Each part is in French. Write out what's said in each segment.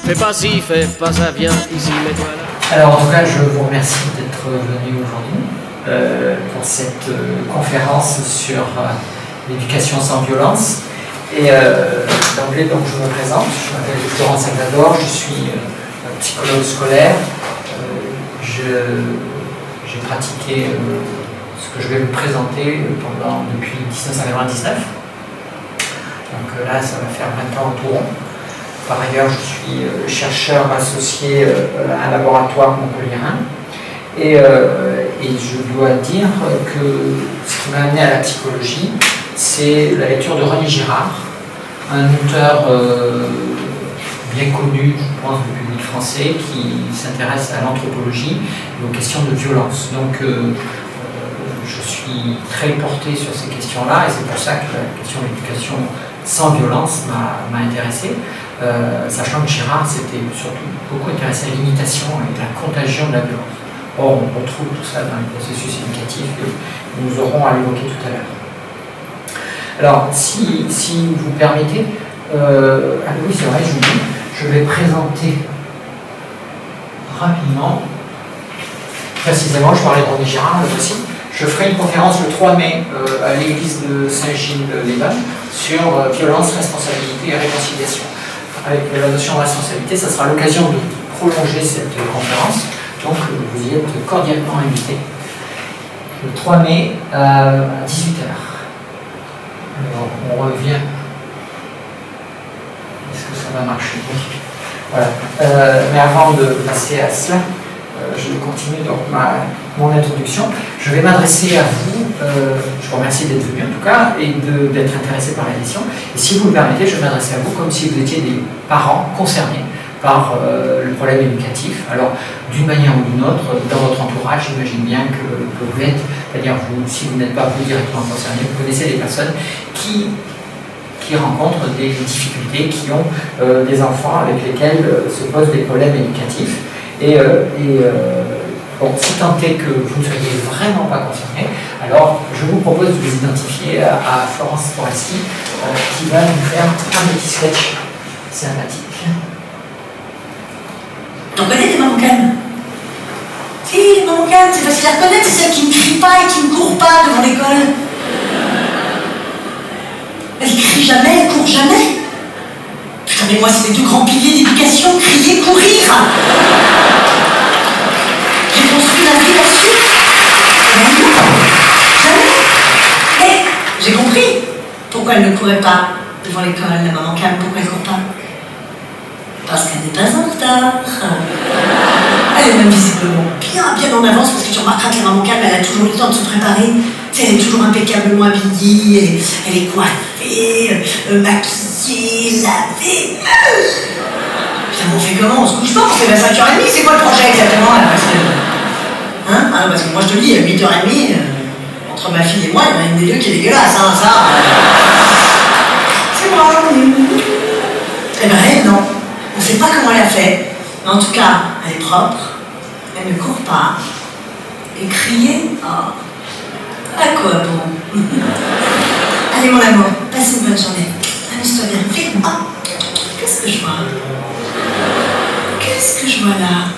Fais pas ci, fais pas ça, viens ici, mets-toi là. Alors en tout cas, je vous remercie d'être venu aujourd'hui pour cette conférence sur l'éducation sans violence. Et d'emblée, donc, je me présente, je m'appelle Florent Salvador, je suis psychologue scolaire. J'ai pratiqué ce que je vais vous présenter depuis 1999. Donc là, ça va faire 20 ans au tour. Par ailleurs, je suis chercheur associé à un laboratoire montpelliérain. Et je dois dire que ce qui m'a amené à la psychologie, c'est la lecture de René Girard, un auteur bien connu, je pense, du public français, qui s'intéresse à l'anthropologie et aux questions de violence. Donc, je suis très porté sur ces questions-là, et c'est pour ça que la question de l'éducation sans violence m'a intéressé, sachant que Girard s'était surtout beaucoup intéressé à l'imitation et à la contagion de la violence. Or, on retrouve tout ça dans les processus éducatifs et nous aurons à l'évoquer tout à l'heure. Alors, si vous permettez, oui, c'est vrai, je vais présenter rapidement, précisément, je parlais de René Girard, là aussi. Je ferai une conférence le 3 mai à l'église de Saint-Gilles-les-Bains sur violence, responsabilité et réconciliation. Avec la notion de responsabilité, ça sera l'occasion de prolonger cette conférence, donc vous y êtes cordialement invités. Le 3 mai à 18h. Alors, on revient. Est-ce que ça va marcher? Voilà. Mais avant de passer à cela, je vais continuer donc mon introduction. Je vais m'adresser à vous. Je vous remercie d'être venu en tout cas et d'être intéressé par la question. Et si vous le permettez, je vais m'adresser à vous comme si vous étiez des parents concernés par le problème éducatif. Alors, d'une manière ou d'une autre, dans votre entourage, j'imagine bien que vous l'êtes, c'est-à-dire si vous n'êtes pas vous directement concerné, vous connaissez des personnes qui rencontrent des difficultés, qui ont des enfants avec lesquels se posent des problèmes éducatifs. Bon, si tant est que vous ne soyez vraiment pas concerné, alors je vous propose de vous identifier à Florence Foresti, qui va nous faire un petit sketch sympathique. T'en connais des mamans calmes? Si, les mamans calmes, c'est facile à reconnaître, c'est celles qui ne crient pas et qui ne courent pas devant l'école. Elles crient jamais, elles courent jamais. Putain, mais moi, c'est mes deux grands piliers d'éducation, crier, courir. J'ai construit ma vie là-dessus. Mais non, jamais. Mais j'ai compris pourquoi elle ne courait pas devant l'école, la maman calme, pourquoi elle ne court pas. Parce qu'elle n'est pas en retard. Elle est même visiblement bien en avance, parce que tu remarqueras que la maman calme, elle a toujours le temps de se préparer. Tu sais, elle est toujours impeccablement habillée, elle est coiffée, maquillée, lavée. Putain, on fait comment? On se couche pas, on se lève à 5h30, c'est quoi le projet exactement là? Hein? Ah, parce que moi je te dis, à 8h30, entre ma fille et moi, il y en a une des deux qui est dégueulasse, hein, ça. C'est moi. Eh ben elle, non. On ne sait pas comment elle a fait, mais en tout cas, elle est propre, elle ne court pas, et crier, oh, à quoi bon? Allez mon amour, passe une bonne journée, amuse-toi bien, vite. Oh, qu'est-ce que je vois? Qu'est-ce que je vois là?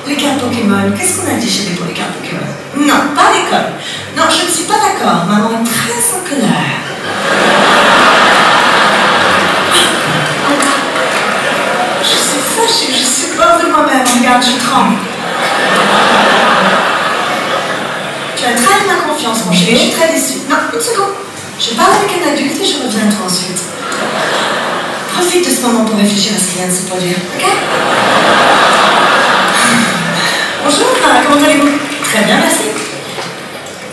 Les cartes Pokémon, qu'est-ce qu'on a dit chez les pour les cartes Pokémon? Non, pas à l'école. Non, je ne suis pas d'accord, maman est très en colère. Je suis hors de moi-même, regarde, je tremble. Tu as trahi ma confiance, mon chéri, je suis très déçue. Non, une seconde. Je parle avec un adulte et je reviens à toi ensuite. Profite de ce moment pour réfléchir à ce qui vient de se produire, ok? Bonjour, comment allez-vous? Très bien, merci.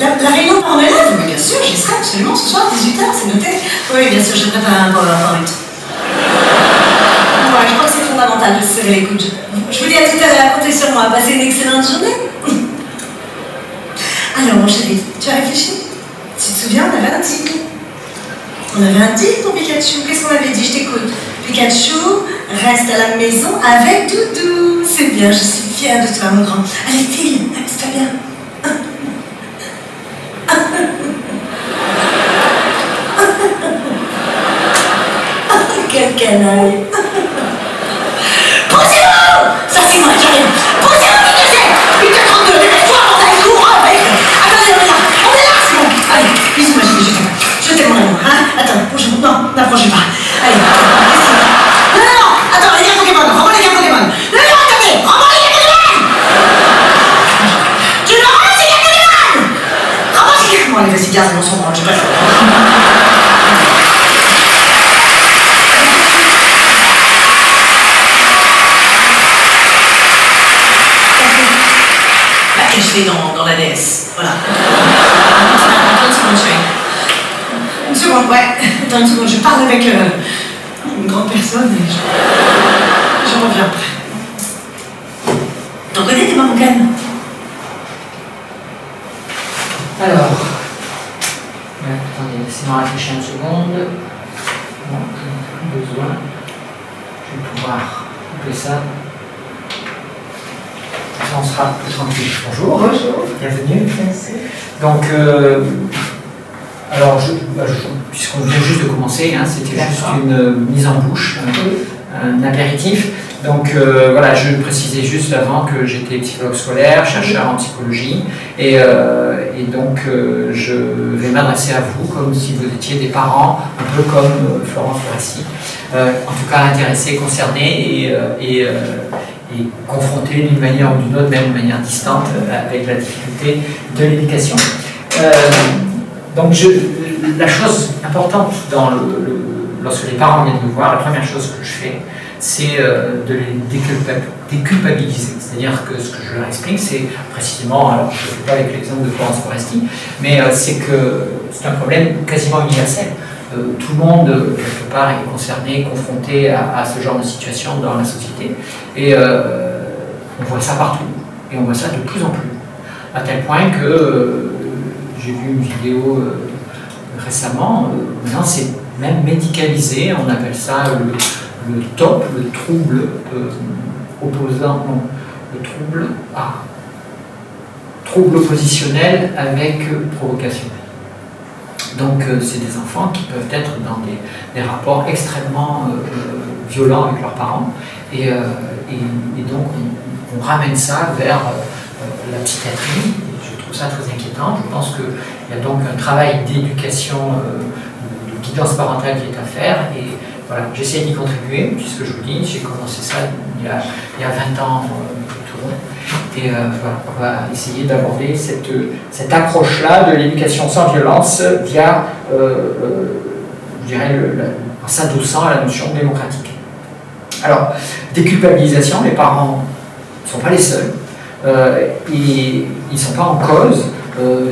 La réunion par élève? Oui, bien sûr, j'y serai absolument ce soir, 18h, c'est noté. Oui, bien sûr, je prépare un PowerPoint. Ouais, je crois que c'est fondamental de se serrer les coudes. Je vous dis à tout à l'heure, comptez sur moi, passez une excellente journée. Alors mon chéri, tu as réfléchi? Tu te souviens, on avait un deal. On avait un deal pour Pikachu, qu'est-ce qu'on avait dit? Je t'écoute. Pikachu reste à la maison avec Doudou. C'est bien, je suis fière de toi mon grand. Allez file, amuse-toi bien. Quel canaille. je reste. La cacher dans la DS. Voilà. 30 secondes, chérie. Une seconde, ouais. Attends une seconde, je parle avec une grande personne et je reviens après. T'en connais des mamans calmes? Alors, attendez, laissez-moi réfléchir une seconde. Bon, je n'ai plus besoin. Je vais pouvoir couper ça. On sera plus tranquille. Bonjour. Bonjour. Bienvenue. Merci. Donc, alors, puisqu'on vient juste de commencer, hein, c'était juste une mise en bouche, un apéritif. Donc voilà, je précisais juste avant que j'étais psychologue scolaire, chercheur en psychologie, et donc je vais m'adresser à vous comme si vous étiez des parents, un peu comme Florence Foresti, en tout cas intéressés, concernés et confrontés d'une manière ou d'une autre, même de manière distante, avec la difficulté de l'éducation. Donc la chose importante lorsque les parents viennent me voir, la première chose que je fais, c'est de les déculpabiliser. C'est-à-dire que ce que je leur explique, c'est précisément, alors je ne fais pas avec l'exemple de Florence Foresti, mais c'est que c'est un problème quasiment universel. Tout le monde, quelque part, est concerné, confronté à ce genre de situation dans la société. Et on voit ça partout. Et on voit ça de plus en plus. À tel point que j'ai vu une vidéo récemment, maintenant c'est même médicalisé, on appelle ça le TOP, le trouble opposant, non, le trouble oppositionnel avec provocation. Donc c'est des enfants qui peuvent être dans des rapports extrêmement violents avec leurs parents et donc on ramène ça vers la psychiatrie. Je trouve ça très inquiétant. Je pense qu'il y a donc un travail d'éducation, de guidance parentale qui est à faire et voilà, j'essaie d'y contribuer, puisque je vous dis, j'ai commencé ça il y a 20 ans et voilà, on va essayer d'aborder cette approche-là de l'éducation sans violence via, je dirais, en s'adossant à la notion démocratique. Alors, déculpabilisation, les parents ne sont pas les seuls, ils ne sont pas en cause.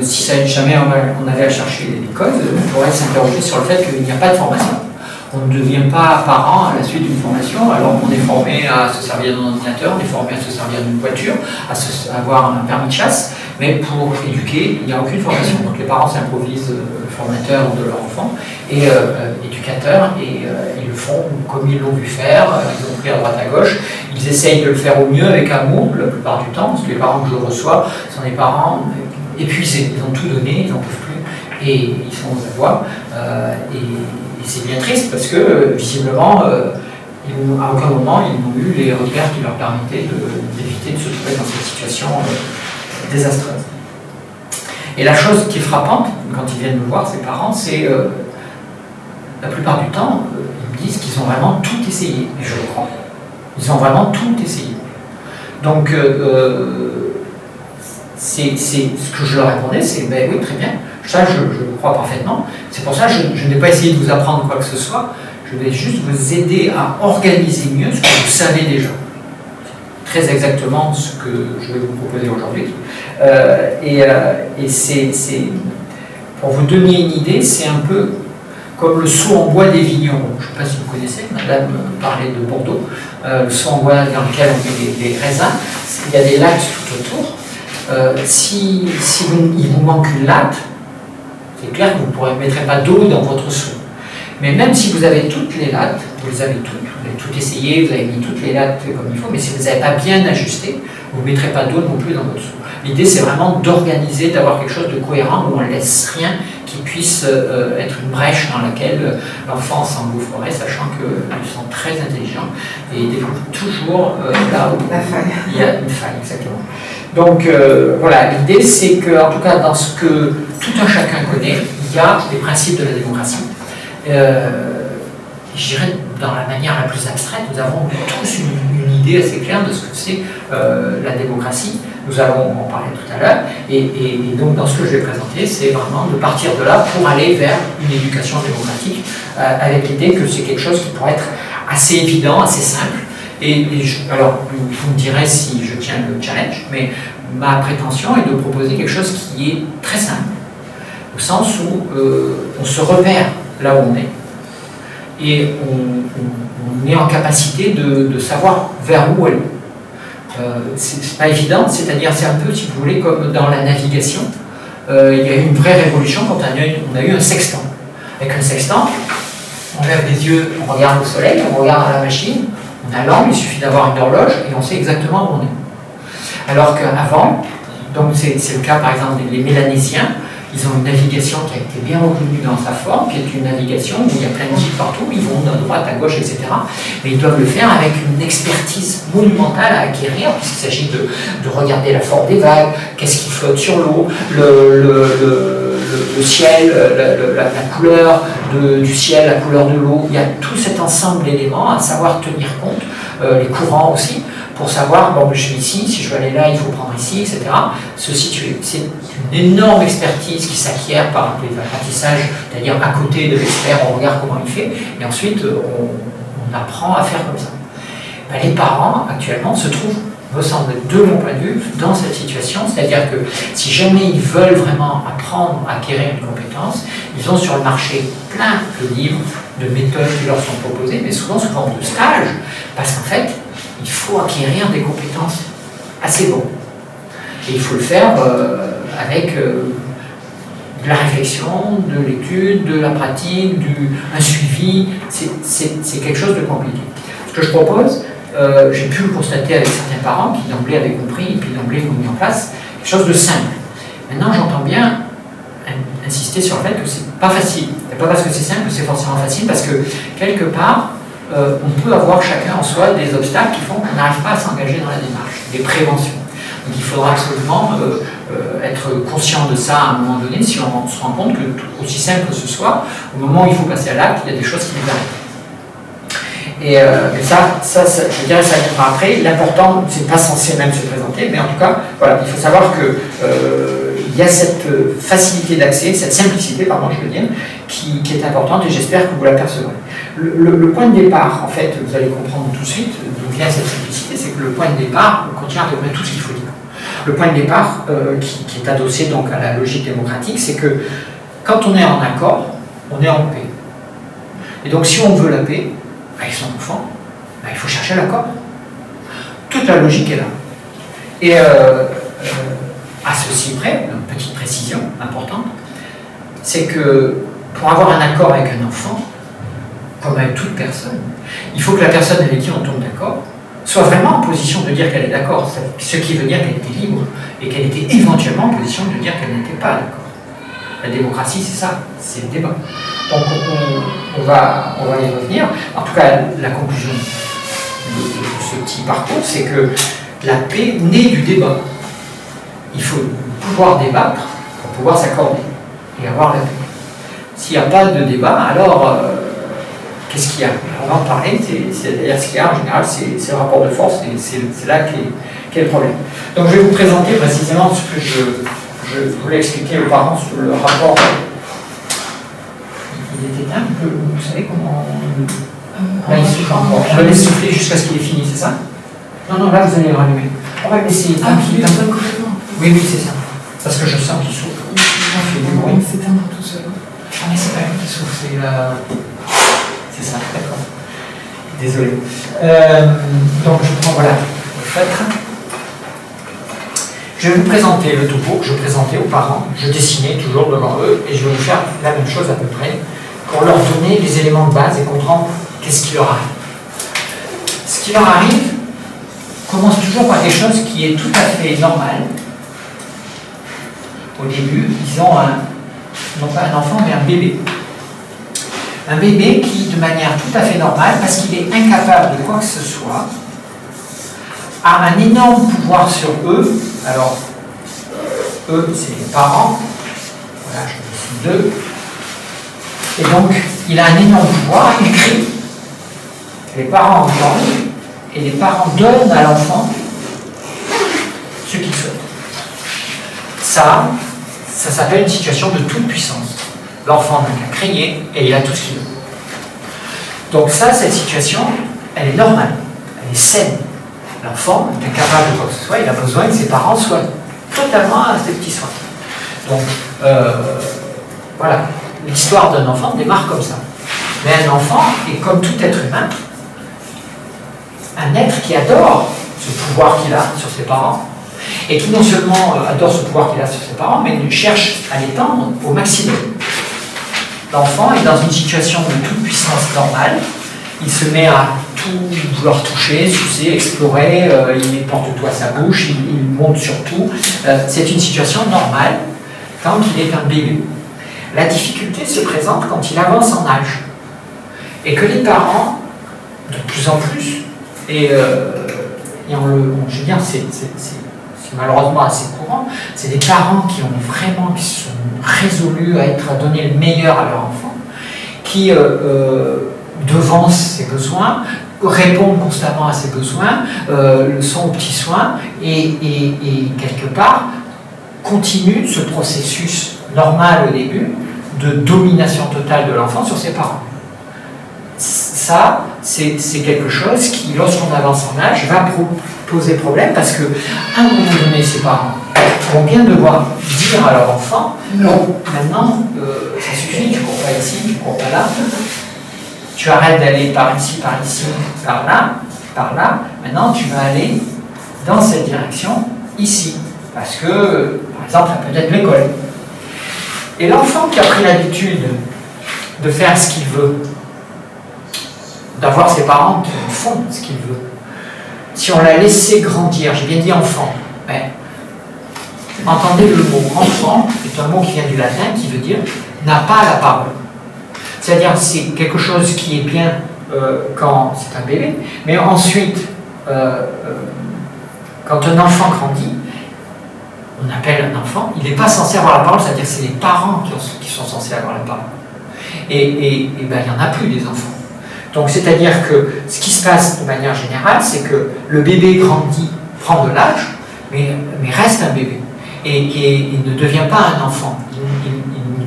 Si jamais on avait à chercher les causes, on pourrait s'interroger sur le fait qu'il n'y a pas de formation. On ne devient pas parent à la suite d'une formation, alors qu'on est formé à se servir d'un ordinateur, on est formé à se servir d'une voiture, à avoir un permis de chasse, mais pour éduquer, il n'y a aucune formation. Donc les parents s'improvisent formateurs de leur enfant et éducateurs, et ils le font comme ils l'ont vu faire, ils l'ont pris à droite à gauche, ils essayent de le faire au mieux avec amour la plupart du temps, parce que les parents que je reçois sont des parents épuisés, ils ont tout donné, ils n'en peuvent plus, et ils sont aux voix. Et c'est bien triste parce que, visiblement, à aucun moment, ils n'ont eu les repères qui leur permettaient d'éviter de se trouver dans cette situation désastreuse. Et la chose qui est frappante, quand ils viennent me voir, ces parents, c'est la plupart du temps, ils me disent qu'ils ont vraiment tout essayé, et je le crois. Ils ont vraiment tout essayé. Donc, c'est ce que je leur répondais, c'est ben oui, très bien, ça je le crois parfaitement. C'est pour ça que je n'ai pas essayé de vous apprendre quoi que ce soit, je vais juste vous aider à organiser mieux ce que vous savez déjà. Très exactement ce que je vais vous proposer aujourd'hui. Et c'est pour vous donner une idée, c'est un peu comme le seau en bois des vignerons. Je ne sais pas si vous connaissez, madame parlait de Bordeaux, le seau en bois dans lequel on met des raisins, il y a des lattes tout autour. Si il vous manque une latte, c'est clair que vous ne mettrez pas d'eau dans votre seau. Mais même si vous avez toutes les lattes, vous les avez toutes, vous avez tout essayé, vous avez mis toutes les lattes comme il faut, mais si vous n'avez pas bien ajusté, vous ne mettrez pas d'eau non plus dans votre seau. L'idée, c'est vraiment d'organiser, d'avoir quelque chose de cohérent où on ne laisse rien qui puisse être une brèche dans laquelle l'enfant s'engouffrerait, sachant qu'ils sont très intelligents et ils découvrent toujours là où il y a une faille, exactement. Donc voilà, l'idée c'est que, en tout cas dans ce que tout un chacun connaît, il y a les principes de la démocratie. Je dirais dans la manière la plus abstraite, nous avons tous une idée assez claire de ce que c'est la démocratie. Nous allons en parler tout à l'heure. Et donc, dans ce que je vais présenter, c'est vraiment de partir de là pour aller vers une éducation démocratique, avec l'idée que c'est quelque chose qui pourrait être assez évident, assez simple. Alors, vous me direz si je tiens le challenge, mais ma prétention est de proposer quelque chose qui est très simple, au sens où on se repère là où on est, et on est en capacité de savoir vers où aller. C'est pas évident, c'est-à-dire c'est un peu, si vous voulez, comme dans la navigation. Il y a eu une vraie révolution quand on a eu un sextant. Avec un sextant, on lève les yeux, on regarde le soleil, on regarde à la machine, on a l'angle, il suffit d'avoir une horloge et on sait exactement où on est. Alors qu'avant, donc c'est le cas par exemple des Mélanésiens, ils ont une navigation qui a été bien reconnue dans sa forme, qui est une navigation où il y a plein de guides partout, ils vont de droite à gauche, etc. Mais ils doivent le faire avec une expertise monumentale à acquérir, puisqu'il s'agit de regarder la forme des vagues, qu'est-ce qui flotte sur l'eau, le ciel, la couleur du ciel, la couleur de l'eau. Il y a tout cet ensemble d'éléments à savoir tenir compte, les courants aussi, pour savoir, bon, je suis ici, si je veux aller là, il faut prendre ici, etc. Se situer. C'est une énorme expertise qui s'acquiert par les apprentissages, c'est-à-dire à côté de l'expert, on regarde comment il fait, et ensuite on apprend à faire comme ça. Ben, les parents, actuellement, se trouvent, me semble, de mon point de vue, dans cette situation, c'est-à-dire que si jamais ils veulent vraiment apprendre à acquérir une compétence, ils ont sur le marché plein de livres, de méthodes qui leur sont proposées, mais souvent sous forme de stage, parce qu'en fait, il faut acquérir des compétences assez bonnes. Et il faut le faire avec de la réflexion, de l'étude, de la pratique, un suivi. C'est quelque chose de compliqué. Ce que je propose, j'ai pu le constater avec certains parents qui d'emblée avaient compris et puis d'emblée l'ont mis en place, quelque chose de simple. Maintenant, j'entends bien insister sur le fait que c'est pas facile. Et pas parce que c'est simple que c'est forcément facile, parce que quelque part, on peut avoir chacun en soi des obstacles qui font qu'on n'arrive pas à s'engager dans la démarche, des préventions. Donc il faudra absolument être conscient de ça à un moment donné, si on se rend compte que, aussi simple que ce soit, au moment où il faut passer à l'acte, il y a des choses qui nous arrêtent. Et ça, je dirais, ça viendra après. L'important, c'est pas censé même se présenter, mais en tout cas, voilà, il faut savoir que il y a cette facilité d'accès, cette simplicité, pardon, je veux dire, qui est importante, et j'espère que vous l'apercevrez. Le point de départ, en fait, vous allez comprendre tout de suite d'où vient cette simplicité, c'est que le point de départ contient à peu près tout ce qu'il faut dire. Le point de départ, qui est adossé donc à la logique démocratique, c'est que quand on est en accord, on est en paix. Et donc si on veut la paix, avec son enfant, il faut chercher l'accord. Toute la logique est là. Et à ceci près, une petite précision importante, c'est que pour avoir un accord avec un enfant, comme avec toute personne, il faut que la personne avec qui on tombe d'accord soit vraiment en position de dire qu'elle est d'accord, ce qui veut dire qu'elle était libre et qu'elle était éventuellement en position de dire qu'elle n'était pas d'accord. La démocratie, c'est ça, c'est le débat. Donc on va y revenir. En tout cas, la conclusion de ce petit parcours, c'est que la paix naît du débat. Il faut pouvoir débattre pour pouvoir s'accorder et avoir la paix. S'il n'y a pas de débat, alors qu'est-ce qu'il y a? On va en parler, c'est-à-dire ce qu'il y a en général, c'est le rapport de force, et c'est là qu'est le problème. Donc je vais vous présenter précisément ce que je voulais expliquer aux parents sur le rapport. Il est éteint, vous savez comment là, il souffle encore. On va laisser souffler jusqu'à ce qu'il est fini, c'est ça? Non, là vous allez le rallumer. On va le laisser tranquille. Oui, c'est ça. Parce que je sens qu'il souffle. Il s'éteindre tout seul. Ah, mais c'est pas lui qui souffle, c'est ça, d'accord. Désolé. Donc je prends, voilà, le feutre. Je vais vous présenter le topo que je présentais aux parents. Je dessinais toujours devant eux et je vais vous faire la même chose à peu près pour leur donner les éléments de base et comprendre qu'est-ce qui leur arrive. Ce qui leur arrive commence toujours par quelque chose qui est tout à fait normal. Au début, ils ont non pas un enfant, mais un bébé. Un bébé qui, de manière tout à fait normale, parce qu'il est incapable de quoi que ce soit, a un énorme pouvoir sur eux. Alors, eux, c'est les parents. Voilà, je décide d'eux. Et donc, il a un énorme pouvoir, il crie. Les parents entendent, et les parents donnent à l'enfant ce qu'il souhaite. Ça s'appelle une situation de toute puissance. L'enfant n'a qu'à crier et il a tout ce qu'il veut. Donc ça, cette situation, elle est normale, elle est saine. L'enfant est incapable de quoi que ce soit, il a besoin que ses parents soient totalement à ses petits soins. Donc, voilà, l'histoire d'un enfant démarre comme ça. Mais un enfant est comme tout être humain, un être qui adore ce pouvoir qu'il a sur ses parents, et qui non seulement adore ce pouvoir qu'il a sur ses parents, mais cherche à l'étendre au maximum. L'enfant est dans une situation de toute puissance normale, il se met à tout vouloir toucher, sucer, explorer, il porte tout à sa bouche, il monte sur tout. C'est une situation normale quand il est un bébé. La difficulté se présente quand il avance en âge. Et que les parents, de plus en plus, je veux dire, c'est malheureusement assez courant, c'est des parents qui sont résolus à donner le meilleur à leur enfant, qui devancent ses besoins, répondent constamment à ses besoins, sont aux petits soins, et quelque part continuent ce processus normal au début de domination totale de l'enfant sur ses parents. Ça, c'est quelque chose qui, lorsqu'on avance en âge, va poser problème parce qu'à un moment donné, ses parents vont bien devoir dire à leur enfant non, maintenant, ça suffit, tu ne cours pas ici, tu ne cours pas là, tu arrêtes d'aller par ici, par là, maintenant tu vas aller dans cette direction, ici, parce que, par exemple, peut-être l'école. Et l'enfant qui a pris l'habitude de faire ce qu'il veut, d'avoir ses parents qui font ce qu'il veut. Si on l'a laissé grandir, j'ai bien dit enfant, mais entendez le mot enfant, c'est un mot qui vient du latin qui veut dire n'a pas la parole. C'est-à-dire c'est quelque chose qui est bien quand c'est un bébé, mais ensuite, quand un enfant grandit, on appelle un enfant, il n'est pas censé avoir la parole, c'est-à-dire que c'est les parents qui sont censés avoir la parole. Et ben, il n'y en a plus des enfants. Donc c'est-à-dire que ce qui se passe de manière générale, c'est que le bébé grandit, prend de l'âge, mais reste un bébé. Et il ne devient pas un enfant. Il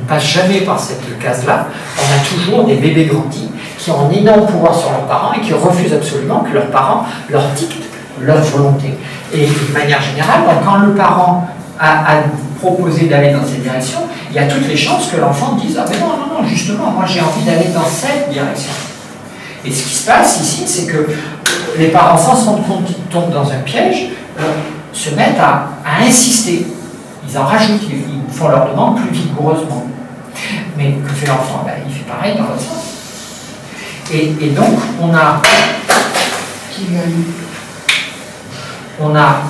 ne passe jamais par cette case-là. On a toujours des bébés grandis qui ont un énorme pouvoir sur leurs parents et qui refusent absolument que leurs parents leur dictent leur volonté. Et de manière générale, donc, quand le parent a proposé d'aller dans cette direction, il y a toutes les chances que l'enfant dise « Ah mais non, justement, moi j'ai envie d'aller dans cette direction ». Et ce qui se passe ici, c'est que les parents, sans se rendre compte qu'ils tombent dans un piège, se mettent à insister. Ils en rajoutent, ils font leur demande plus vigoureusement. Mais que fait l'enfant? Ben, il fait pareil dans l'autre sens. Et donc, on a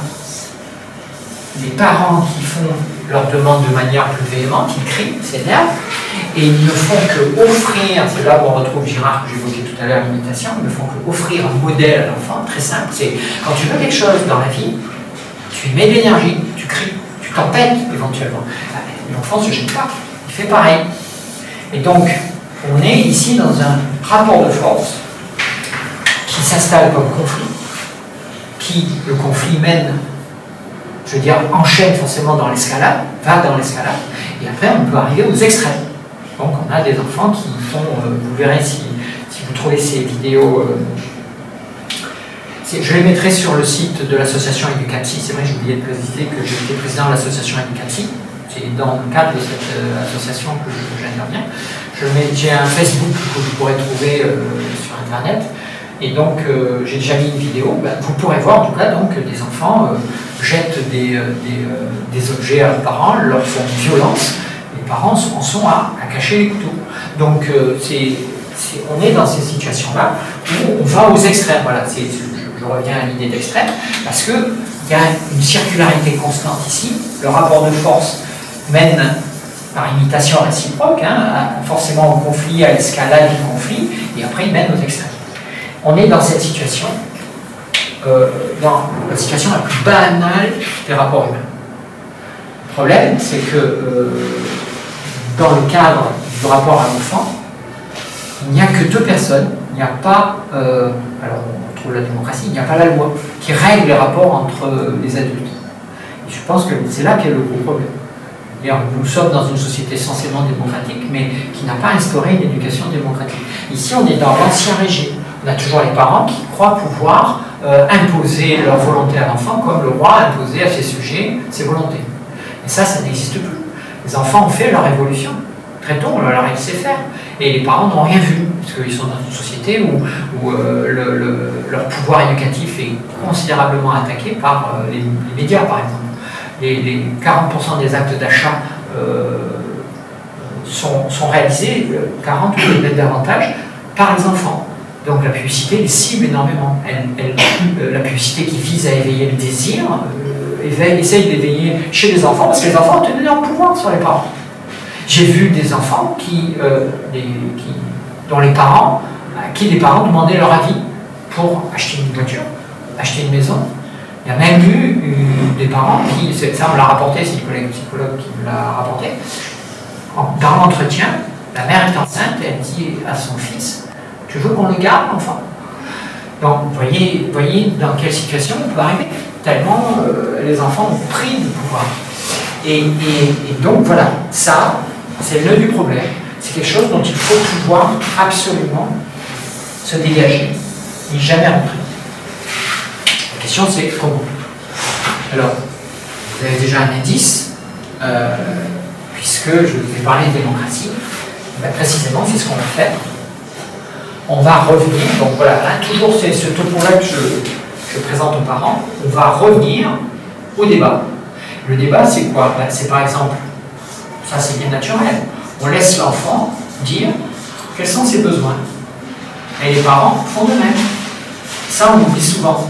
des parents qui font leur demande de manière plus véhémente, qui crient, s'énervent, et ils ne font que offrir, c'est là où on retrouve Girard que j'évoquais tout à l'heure, l'imitation, ils ne font que offrir un modèle à l'enfant, très simple, c'est quand tu veux quelque chose dans la vie, tu y mets de l'énergie, tu cries, tu t'empêtes éventuellement. L'enfant ne se gêne pas, il fait pareil. Et donc, on est ici dans un rapport de force qui s'installe comme conflit, qui, le conflit mène, je veux dire, enchaîne forcément dans l'escalade, va dans l'escalade, et après on peut arriver aux extrêmes. Donc on a des enfants qui font, vous verrez si vous trouvez ces vidéos, je les mettrai sur le site de l'association Educati. C'est vrai, j'ai oublié de préciser que j'étais président de l'association Educati. C'est dans le cadre de cette association que j'interviens. J'ai un Facebook que vous pourrez trouver sur Internet. Et donc, j'ai déjà mis une vidéo. Vous pourrez voir, en tout cas, donc, des enfants jettent des objets à leurs parents, leur font violence. Les parents en sont à cacher les couteaux. Donc, on est dans ces situations-là où on va aux extrêmes. Voilà, je reviens à l'idée d'extrême, parce qu'il y a une circularité constante ici. Le rapport de force mène par imitation réciproque, forcément au conflit, à l'escalade du conflit, et après il mène aux extrêmes. On est dans cette situation, dans la situation la plus banale des rapports humains. Le problème, c'est que dans le cadre du rapport à l'enfant, il n'y a que deux personnes, il n'y a pas, alors on trouve la démocratie, il n'y a pas la loi qui règle les rapports entre les adultes. Je pense que c'est là qu'est le gros problème. Nous sommes dans une société censément démocratique, mais qui n'a pas instauré une éducation démocratique. Ici, on est dans l'ancien régime. On a toujours les parents qui croient pouvoir imposer leur volonté à l'enfant, comme le roi imposait à ses sujets ses volontés. Et ça n'existe plus. Les enfants ont fait leur révolution. Très tôt, on leur a laissé faire. Et les parents n'ont rien vu, parce qu'ils sont dans une société où leur pouvoir éducatif est considérablement attaqué par les médias, par exemple. Les 40% des actes d'achat sont réalisés, 40 ou même davantage, par les enfants. Donc la publicité les cible énormément. La publicité qui vise à éveiller le désir, essaye d'éveiller chez les enfants, parce que les enfants ont un énorme pouvoir sur les parents. J'ai vu des enfants dont les parents, à qui les parents demandaient leur avis pour acheter une voiture, acheter une maison. Il y a même eu des parents qui, ça on l'a rapporté, c'est le collègue psychologue qui me l'a rapporté, dans l'entretien, la mère est enceinte et elle dit à son fils, tu veux qu'on le garde, enfant? Donc, vous voyez dans quelle situation on peut arriver, tellement les enfants ont pris du pouvoir. Et donc voilà, ça, c'est le nœud du problème. C'est quelque chose dont il faut pouvoir absolument se dégager, n'y jamais rentrer. La question c'est comment. Alors, vous avez déjà un indice, puisque je vous ai parlé de démocratie, ben précisément c'est ce qu'on va faire. On va revenir, donc voilà, hein, toujours c'est ce topo-là que je présente aux parents, on va revenir au débat. Le débat c'est quoi? Ben, c'est par exemple, ça c'est bien naturel, on laisse l'enfant dire quels sont ses besoins. Et les parents font de même. Ça on oublie souvent.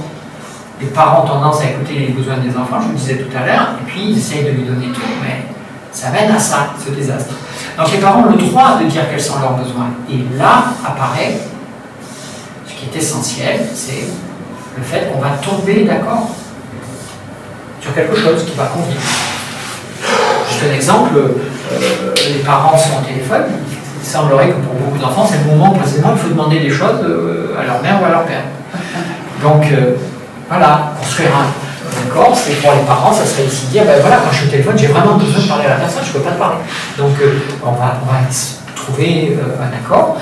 Les parents ont tendance à écouter les besoins des enfants, je vous le disais tout à l'heure, et puis ils essayent de lui donner tout, mais ça mène à ça, ce désastre. Donc les parents ont le droit de dire quels sont leurs besoins. Et là apparaît, ce qui est essentiel, c'est le fait qu'on va tomber d'accord sur quelque chose qui va convenir. Juste un exemple, les parents sont au téléphone, il semblerait que pour beaucoup d'enfants, c'est le moment précisément où il faut demander des choses à leur mère ou à leur père. Donc, voilà, construire un accord, c'est pour les parents, ça serait ici dire, ben voilà, quand je suis au téléphone, j'ai vraiment besoin de parler à la personne, je ne peux pas te parler. Donc, on va trouver un accord.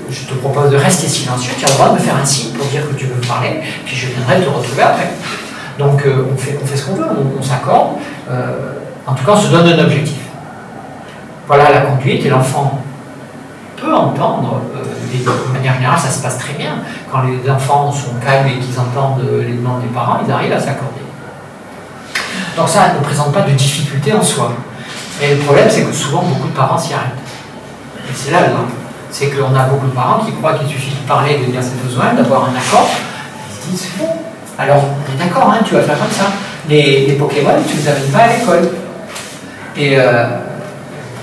Je te propose de rester silencieux, tu as le droit de me faire un signe pour dire que tu veux me parler, puis je viendrai te retrouver après. Donc, on fait ce qu'on veut, on s'accorde. En tout cas, on se donne un objectif. Voilà la conduite, et l'enfant peut entendre, de manière générale, ça se passe très bien. Quand les enfants sont calmes et qu'ils entendent les demandes des parents, ils arrivent à s'accorder. Donc ça ne présente pas de difficulté en soi. Mais le problème, c'est que souvent, beaucoup de parents s'y arrêtent. Et c'est là le drame. C'est qu'on a beaucoup de parents qui croient qu'il suffit de parler, de dire ses besoins, d'avoir un accord. Ils se disent, c'est bon. Alors, on est d'accord, hein, tu vas faire comme ça. Les Pokémon, tu ne les amènes pas à l'école. Et le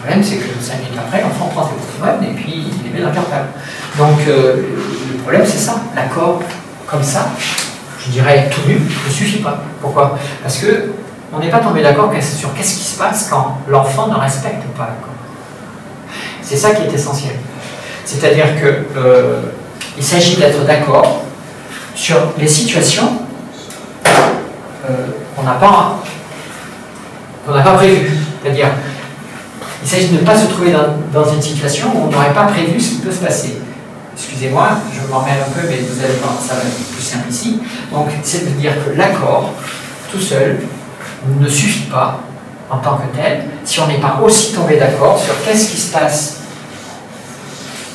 problème, c'est que 5 minutes après, l'enfant prend ses Pokémon et puis il les met dans le cartable. Donc, le problème, c'est ça. L'accord, comme ça, je dirais tout nu, ne suffit pas. Pourquoi? Parce qu'on n'est pas tombé d'accord sur qu'est-ce qui se passe quand l'enfant ne respecte pas l'accord. C'est ça qui est essentiel. C'est-à-dire qu'il s'agit d'être d'accord sur les situations qu'on n'a pas prévues. C'est-à-dire, il s'agit de ne pas se trouver dans une situation où on n'aurait pas prévu ce qui peut se passer. Excusez-moi, je m'en mêle un peu, mais vous allez voir, ça va être plus simple ici. Donc, c'est de dire que l'accord, tout seul, ne suffit pas en tant que tel, si on n'est pas aussi tombé d'accord sur qu'est-ce qui se passe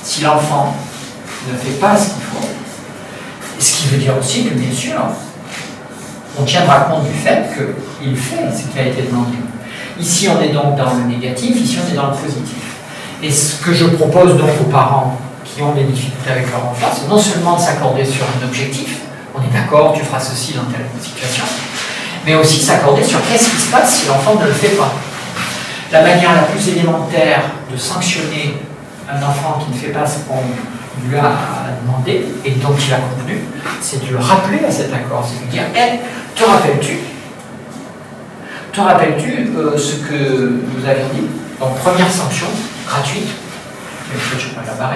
si l'enfant ne fait pas ce qu'il faut. Et ce qui veut dire aussi que, bien sûr, on tiendra compte du fait qu'il fait ce qui a été demandé. Ici, on est donc dans le négatif, ici, on est dans le positif. Et ce que je propose donc aux parents qui ont des difficultés avec leur enfant, c'est non seulement de s'accorder sur un objectif, on est d'accord, tu feras ceci dans telle situation, mais aussi s'accorder sur qu'est-ce qui se passe si l'enfant ne le fait pas. La manière la plus élémentaire de sanctionner un enfant qui ne fait pas ce qu'on lui a demandé et dont il a convenu, c'est de le rappeler à cet accord, c'est de dire, hey, te rappelles-tu ce que nous avions dit? Donc première sanction, gratuite, mais je ne la barre,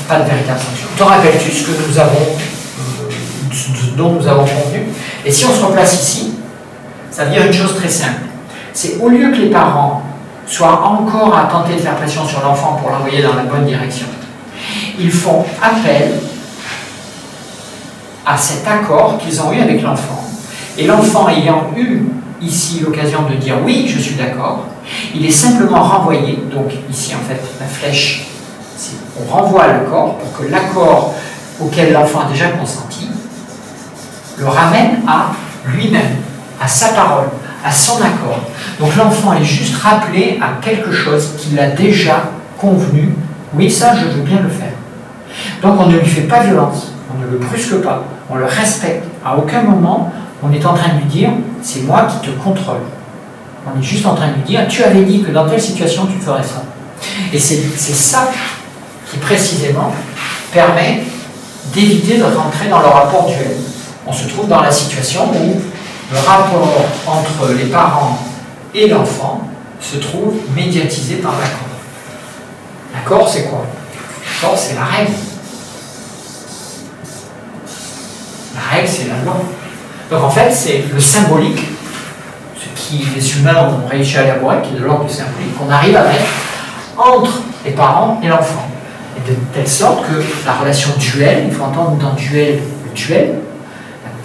pas de véritable sanction. Te rappelles-tu ce que nous avons, dont nous avons convenu? Et si on se replace ici, Ça veut dire une chose très simple. C'est au lieu que les parents soient encore à tenter de faire pression sur l'enfant pour l'envoyer dans la bonne direction, ils font appel à cet accord qu'ils ont eu avec l'enfant. Et l'enfant ayant eu ici l'occasion de dire oui, je suis d'accord, il est simplement renvoyé, donc ici en fait la flèche, on renvoie l'accord pour que l'accord auquel l'enfant a déjà consenti le ramène à lui-même, à sa parole, à son accord. Donc l'enfant est juste rappelé à quelque chose qu'il a déjà convenu, oui ça je veux bien le faire. Donc on ne lui fait pas violence, on ne le brusque pas, on le respecte. À aucun moment on est en train de lui dire c'est moi qui te contrôle. On est juste en train de lui dire tu avais dit que dans telle situation tu ferais ça. Et c'est ça qui précisément permet d'éviter de rentrer dans le rapport duel. On se trouve dans la situation où le rapport entre les parents et l'enfant se trouve médiatisé par l'accord. L'accord, c'est quoi? L'accord, c'est la règle. La règle, c'est la loi. Donc en fait, c'est le symbolique, ce qui les humains ont réussi à élaborer, qui est de l'ordre du symbolique, qu'on arrive à mettre entre les parents et l'enfant. Et de telle sorte que la relation duel, il faut entendre dans duel le duel,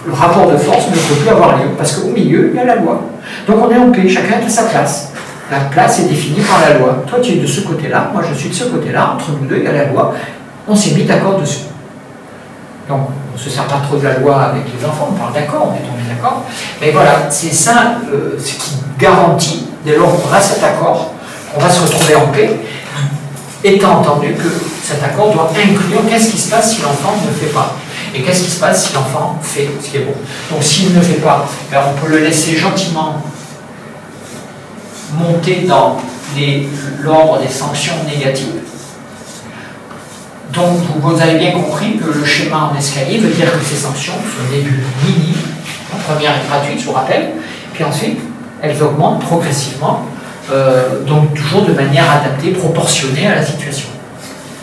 le rapport de force ne peut plus avoir lieu, parce qu'au milieu, il y a la loi. Donc on est en paix, chacun est à sa place. La place est définie par la loi. Toi, tu es de ce côté-là, moi, je suis de ce côté-là, entre nous deux, il y a la loi. On s'est mis d'accord dessus. Donc, on ne se sert pas trop de la loi avec les enfants, on parle d'accord, on est tombé d'accord. Mais voilà, c'est ça ce qui garantit, dès lors qu'on a cet accord, qu'on va se retrouver en paix, étant entendu que cet accord doit inclure qu'est-ce qui se passe si l'enfant ne le fait pas. Et qu'est-ce qui se passe si l'enfant fait ce qui est bon. Donc s'il ne le fait pas, ben on peut le laisser gentiment monter dans l'ordre des sanctions négatives. Donc vous avez bien compris que le schéma en escalier veut dire que ces sanctions sont au début minimes. La première est gratuite, je vous rappelle, puis ensuite elles augmentent progressivement, donc toujours de manière adaptée, proportionnée à la situation.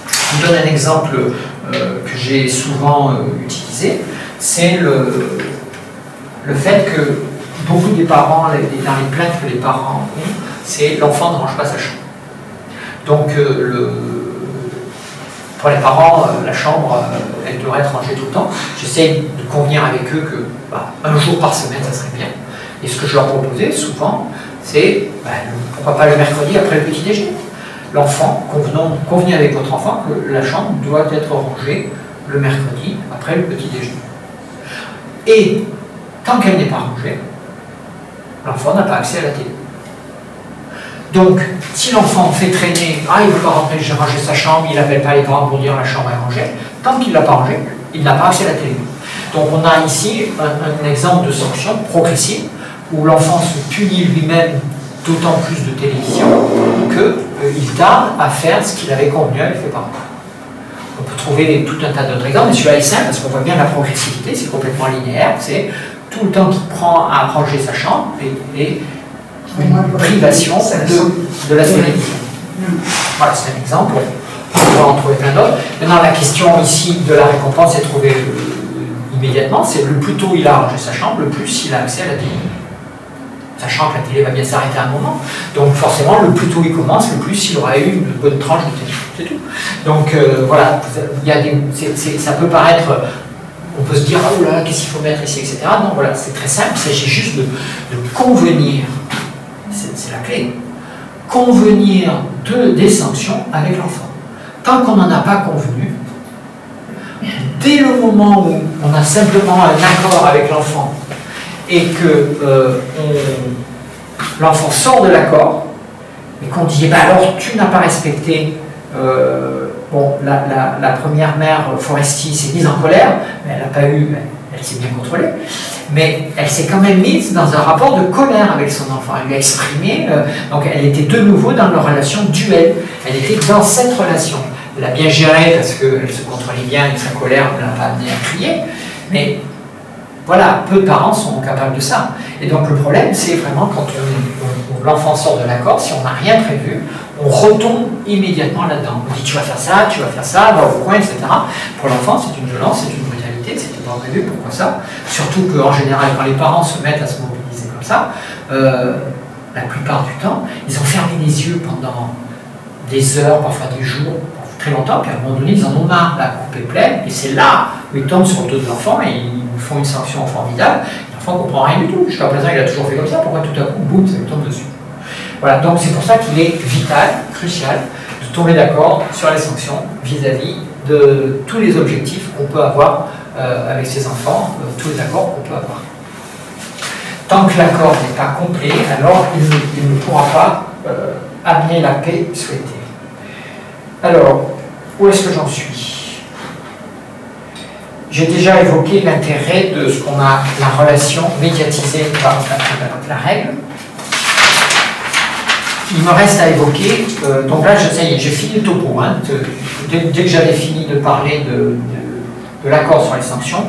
Je vous donne un exemple que j'ai souvent utilisé, c'est le fait que beaucoup des parents, dans les plaintes que les parents ont, c'est l'enfant ne range pas sa chambre. Donc pour les parents, la chambre, elle devrait être rangée tout le temps. J'essaie de convenir avec eux que un jour par semaine, ça serait bien. Et ce que je leur proposais souvent, c'est pourquoi pas le mercredi après le petit déjeuner. L'enfant, convenez avec votre enfant que la chambre doit être rangée le mercredi après le petit déjeuner. Et tant qu'elle n'est pas rangée, l'enfant n'a pas accès à la télé. Donc, si l'enfant fait traîner, il ne veut pas rentrer, j'ai rangé sa chambre, il n'appelle pas les parents pour dire la chambre est rangée, tant qu'il ne l'a pas rangée, il n'a pas accès à la télé. Donc on a ici un exemple de sanction progressive où l'enfant se punit lui-même d'autant plus de télévision qu'il tarde à faire ce qu'il avait convenu avec les parents. On peut trouver tout un tas d'autres exemples, mais celui-là est simple parce qu'on voit bien la progressivité, c'est complètement linéaire, c'est tout le temps qu'il prend à ranger sa chambre et une privation de la télévision. Voilà, c'est un exemple, on peut en trouver plein d'autres. Maintenant, la question ici de la récompense est trouvée immédiatement, c'est le plus tôt il a rangé sa chambre, le plus il a accès à la télé. Sachant que la télé va bien s'arrêter à un moment. Donc forcément, le plus tôt il commence, le plus il aura eu une bonne tranche de télé. C'est tout. Donc voilà, ça peut paraître... On peut se dire, oh là, qu'est-ce qu'il faut mettre ici, etc. Non, voilà, c'est très simple, il s'agit juste de convenir, c'est la clé, convenir des sanctions avec l'enfant. Tant qu'on n'en a pas convenu, dès le moment où on a simplement un accord avec l'enfant et que l'enfant sort de l'accord et qu'on dit, alors tu n'as pas respecté... la première mère Foresti s'est mise en colère, mais elle n'a pas eu, elle s'est bien contrôlée, mais elle s'est quand même mise dans un rapport de colère avec son enfant. Elle lui a exprimé, donc elle était de nouveau dans leur relation duel. Elle était dans cette relation. Elle l'a bien gérée parce qu'elle se contrôlait bien et sa colère ne l'a pas amenée à crier, mais voilà, peu de parents sont capables de ça. Et donc le problème, c'est vraiment quand l'enfant sort de l'accord, si on n'a rien prévu, on retombe immédiatement là-dedans. On dit tu vas faire ça, va au coin, etc. Pour l'enfant, c'est une violence, c'est une brutalité, c'était pas prévu, pourquoi ça? Surtout qu'en général, quand les parents se mettent à se mobiliser comme ça, la plupart du temps, ils ont fermé les yeux pendant des heures, parfois des jours, très longtemps, puis à un moment donné, ils en ont marre, la coupe est pleine, et c'est là où ils tombent sur le dos de l'enfant et ils font une sanction formidable. L'enfant ne comprend rien du tout. Jusqu'à présent, il a toujours fait comme ça, pourquoi tout à coup, boum, ça lui tombe dessus. Voilà, donc c'est pour ça qu'il est vital, crucial, de tomber d'accord sur les sanctions vis-à-vis de tous les objectifs qu'on peut avoir avec ses enfants, tous les accords qu'on peut avoir. Tant que l'accord n'est pas complet, alors il ne pourra pas amener la paix souhaitée. Alors, où est-ce que j'en suis? J'ai déjà évoqué l'intérêt de ce qu'on a la relation médiatisée par la règle. Il me reste à évoquer, donc là, ça y est, j'ai fini le topo. Hein, dès que j'avais fini de parler de l'accord sur les sanctions,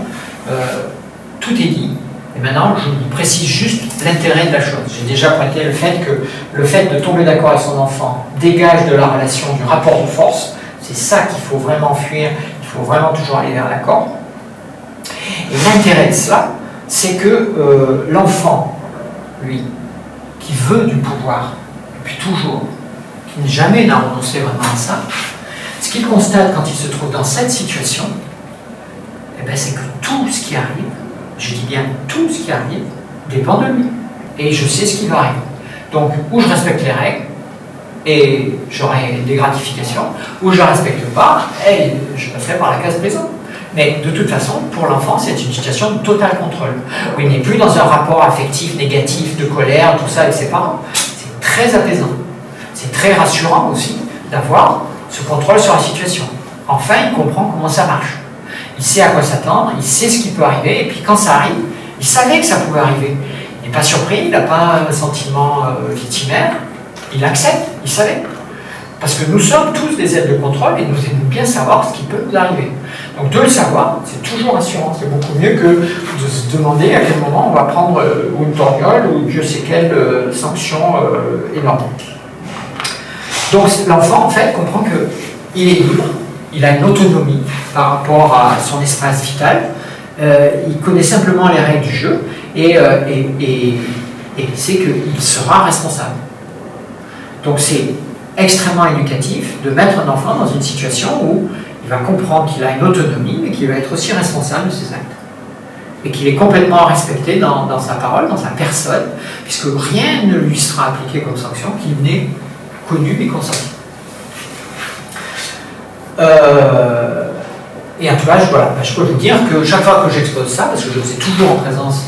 tout est dit. Et maintenant, je vous précise juste l'intérêt de la chose. J'ai déjà pointé le fait que le fait de tomber d'accord avec son enfant dégage de la relation du rapport de force. C'est ça qu'il faut vraiment fuir, il faut vraiment toujours aller vers l'accord. Et l'intérêt de cela, c'est que l'enfant, lui, qui veut du pouvoir depuis toujours, qui jamais n'a renoncé vraiment à ça, ce qu'il constate quand il se trouve dans cette situation, eh bien, c'est que tout ce qui arrive, je dis bien tout ce qui arrive, dépend de lui. Et je sais ce qui va arriver. Donc, où je respecte les règles, et j'aurai des gratifications, où je ne respecte pas, et je passerai par la case prison. Mais de toute façon, pour l'enfant, c'est une situation de total contrôle, où il n'est plus dans un rapport affectif, négatif, de colère, tout ça avec ses parents. C'est très apaisant. C'est très rassurant aussi d'avoir ce contrôle sur la situation. Enfin, il comprend comment ça marche. Il sait à quoi s'attendre, il sait ce qui peut arriver, et puis quand ça arrive, il savait que ça pouvait arriver. Il n'est pas surpris, il n'a pas un sentiment victimaire, il accepte, il savait. Parce que nous sommes tous des aides de contrôle et nous aimons bien savoir ce qui peut nous arriver. Donc de le savoir, c'est toujours rassurant, c'est beaucoup mieux que de se demander à quel moment on va prendre une torgnole ou je sais quelle sanction énorme. Donc l'enfant, en fait, comprend qu'il est libre, il a une autonomie par rapport à son espace vital, il connaît simplement les règles du jeu et il sait qu'il sera responsable. Donc c'est extrêmement éducatif de mettre un enfant dans une situation où il va comprendre qu'il a une autonomie mais qu'il va être aussi responsable de ses actes. Et qu'il est complètement respecté dans sa parole, dans sa personne, puisque rien ne lui sera appliqué comme sanction qu'il n'ait connu et consenti. Et en tout cas, je peux vous dire que chaque fois que j'expose ça, parce que je le faisais toujours en présence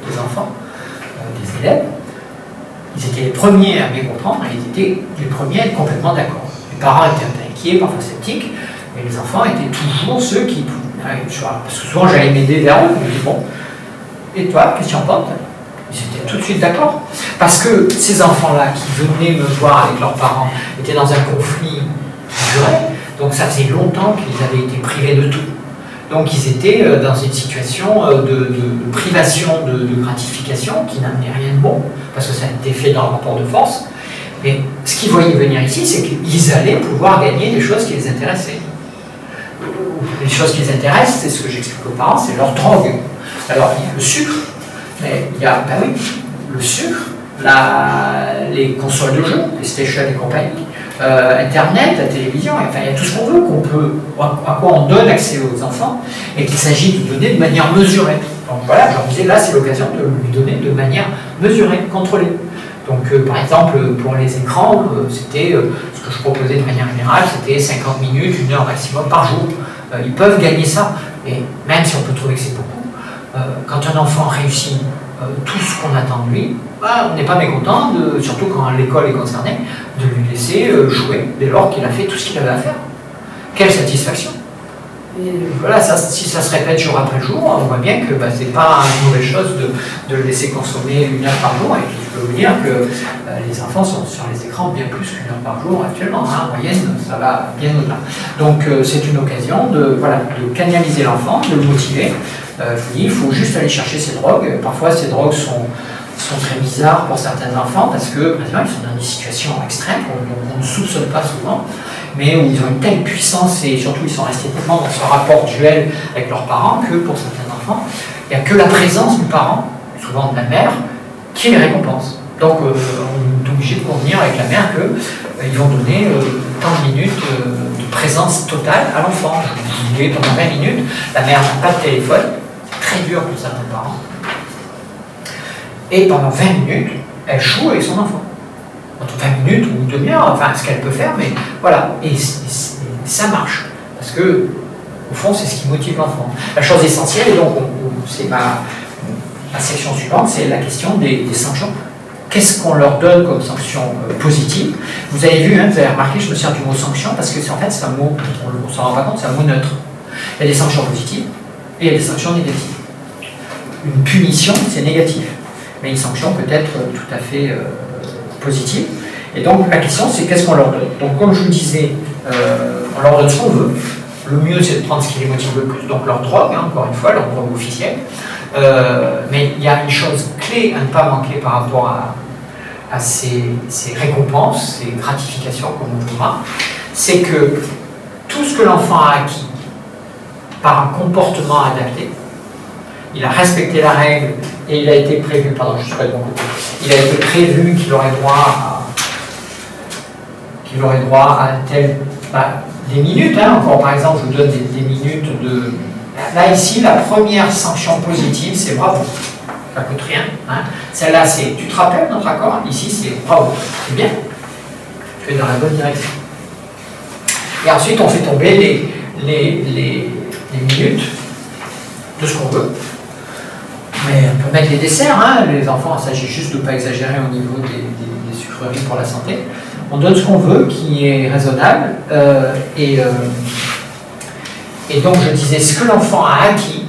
des enfants, des élèves, ils étaient les premiers à bien comprendre et ils étaient les premiers à être complètement d'accord. Les parents étaient inquiets, parfois sceptiques, mais les enfants étaient toujours ceux qui... Parce que souvent j'allais m'aider vers eux, je me dis bon, et toi, qu'est-ce que tu en penses? Ils étaient tout de suite d'accord. Parce que ces enfants-là qui venaient me voir avec leurs parents étaient dans un conflit duré, donc ça faisait longtemps qu'ils avaient été privés de tout. Donc ils étaient dans une situation de privation de gratification qui n'amenait rien de bon, parce que ça a été fait dans le rapport de force. Mais ce qu'ils voyaient venir ici, c'est qu'ils allaient pouvoir gagner des choses qui les intéressaient. Les choses qui les intéressent, c'est ce que j'explique aux parents, c'est leur drogue. Alors il y a le sucre, mais il y a, ben oui, le sucre, les consoles de jeux, les PlayStation et compagnie, Internet, la télévision, enfin il y a tout ce qu'on veut, à quoi on donne accès aux enfants, et qu'il s'agit de donner de manière mesurée. Donc voilà, je disais, là c'est l'occasion de lui donner de manière mesurée, contrôlée. Donc par exemple, pour les écrans, c'était ce que je proposais de manière générale, c'était 50 minutes, 1 heure maximum par jour. Ils peuvent gagner ça, et même si on peut trouver que c'est beaucoup, quand un enfant réussit tout ce qu'on attend de lui, on n'est pas mécontent, surtout quand l'école est concernée, de lui laisser jouer dès lors qu'il a fait tout ce qu'il avait à faire. Quelle satisfaction! Et voilà, si ça se répète jour après jour, on voit bien que c'est pas une mauvaise chose de le laisser consommer 1 heure par jour, et puis je peux vous dire que les enfants sont sur les écrans bien plus qu'1 heure par jour actuellement, hein, en moyenne, ça va bien au-delà. Donc c'est une occasion de canaliser l'enfant, de le motiver. Je vous dis, il faut juste aller chercher ces drogues. Parfois ces drogues sont très bizarres pour certains enfants parce que, par exemple, ils sont dans des situations extrêmes qu'on ne soupçonne pas souvent, mais où ils ont une telle puissance et surtout ils sont restés tellement dans ce rapport duel avec leurs parents que pour certains enfants, il n'y a que la présence du parent, souvent de la mère, qui les récompense. Donc on est obligé de convenir avec la mère qu'ils vont donner tant de minutes de présence totale à l'enfant. Je vous dis, pendant 20 minutes, la mère n'a pas de téléphone, c'est très dur pour certains parents. Et pendant 20 minutes, elle joue avec son enfant. Entre 20 minutes ou une demi-heure, enfin ce qu'elle peut faire, mais voilà. Et ça marche. Parce que, au fond, c'est ce qui motive l'enfant. La chose essentielle, et donc c'est ma section suivante, c'est la question des sanctions. Qu'est-ce qu'on leur donne comme sanction positive? Vous avez vu, vous avez remarqué, je me sers du mot sanction parce que en fait c'est un mot, on ne s'en rend pas compte, c'est un mot neutre. Il y a des sanctions positives et il y a des sanctions négatives. Une punition, c'est négatif, mais une sanction peut être tout à fait positive. Et donc la question c'est qu'est-ce qu'on leur donne? Donc comme je vous disais, on leur donne ce qu'on veut. Le mieux c'est de prendre ce qui les motive le plus, donc leur drogue, encore une fois, leur drogue officielle. Mais il y a une chose clé à ne pas manquer par rapport à ces récompenses, ces gratifications, comme on dira, c'est que tout ce que l'enfant a acquis par un comportement adapté, il a respecté la règle et il a été prévu, pardon, je suis pas de mon côté, il a été prévu qu'il aurait droit à tel, des minutes, encore par exemple, je vous donne des minutes de... Là, ici, la première sanction positive, c'est bravo. Ça ne coûte rien. Celle-là, c'est tu te rappelles notre accord? Ici, c'est bravo. C'est bien. Tu es dans la bonne direction. Et ensuite, on fait tomber les minutes de ce qu'on veut. Mais on peut mettre les desserts. Les enfants, il s'agit juste de ne pas exagérer au niveau des sucreries pour la santé. On donne ce qu'on veut, qui est raisonnable. Et donc je disais, ce que l'enfant a acquis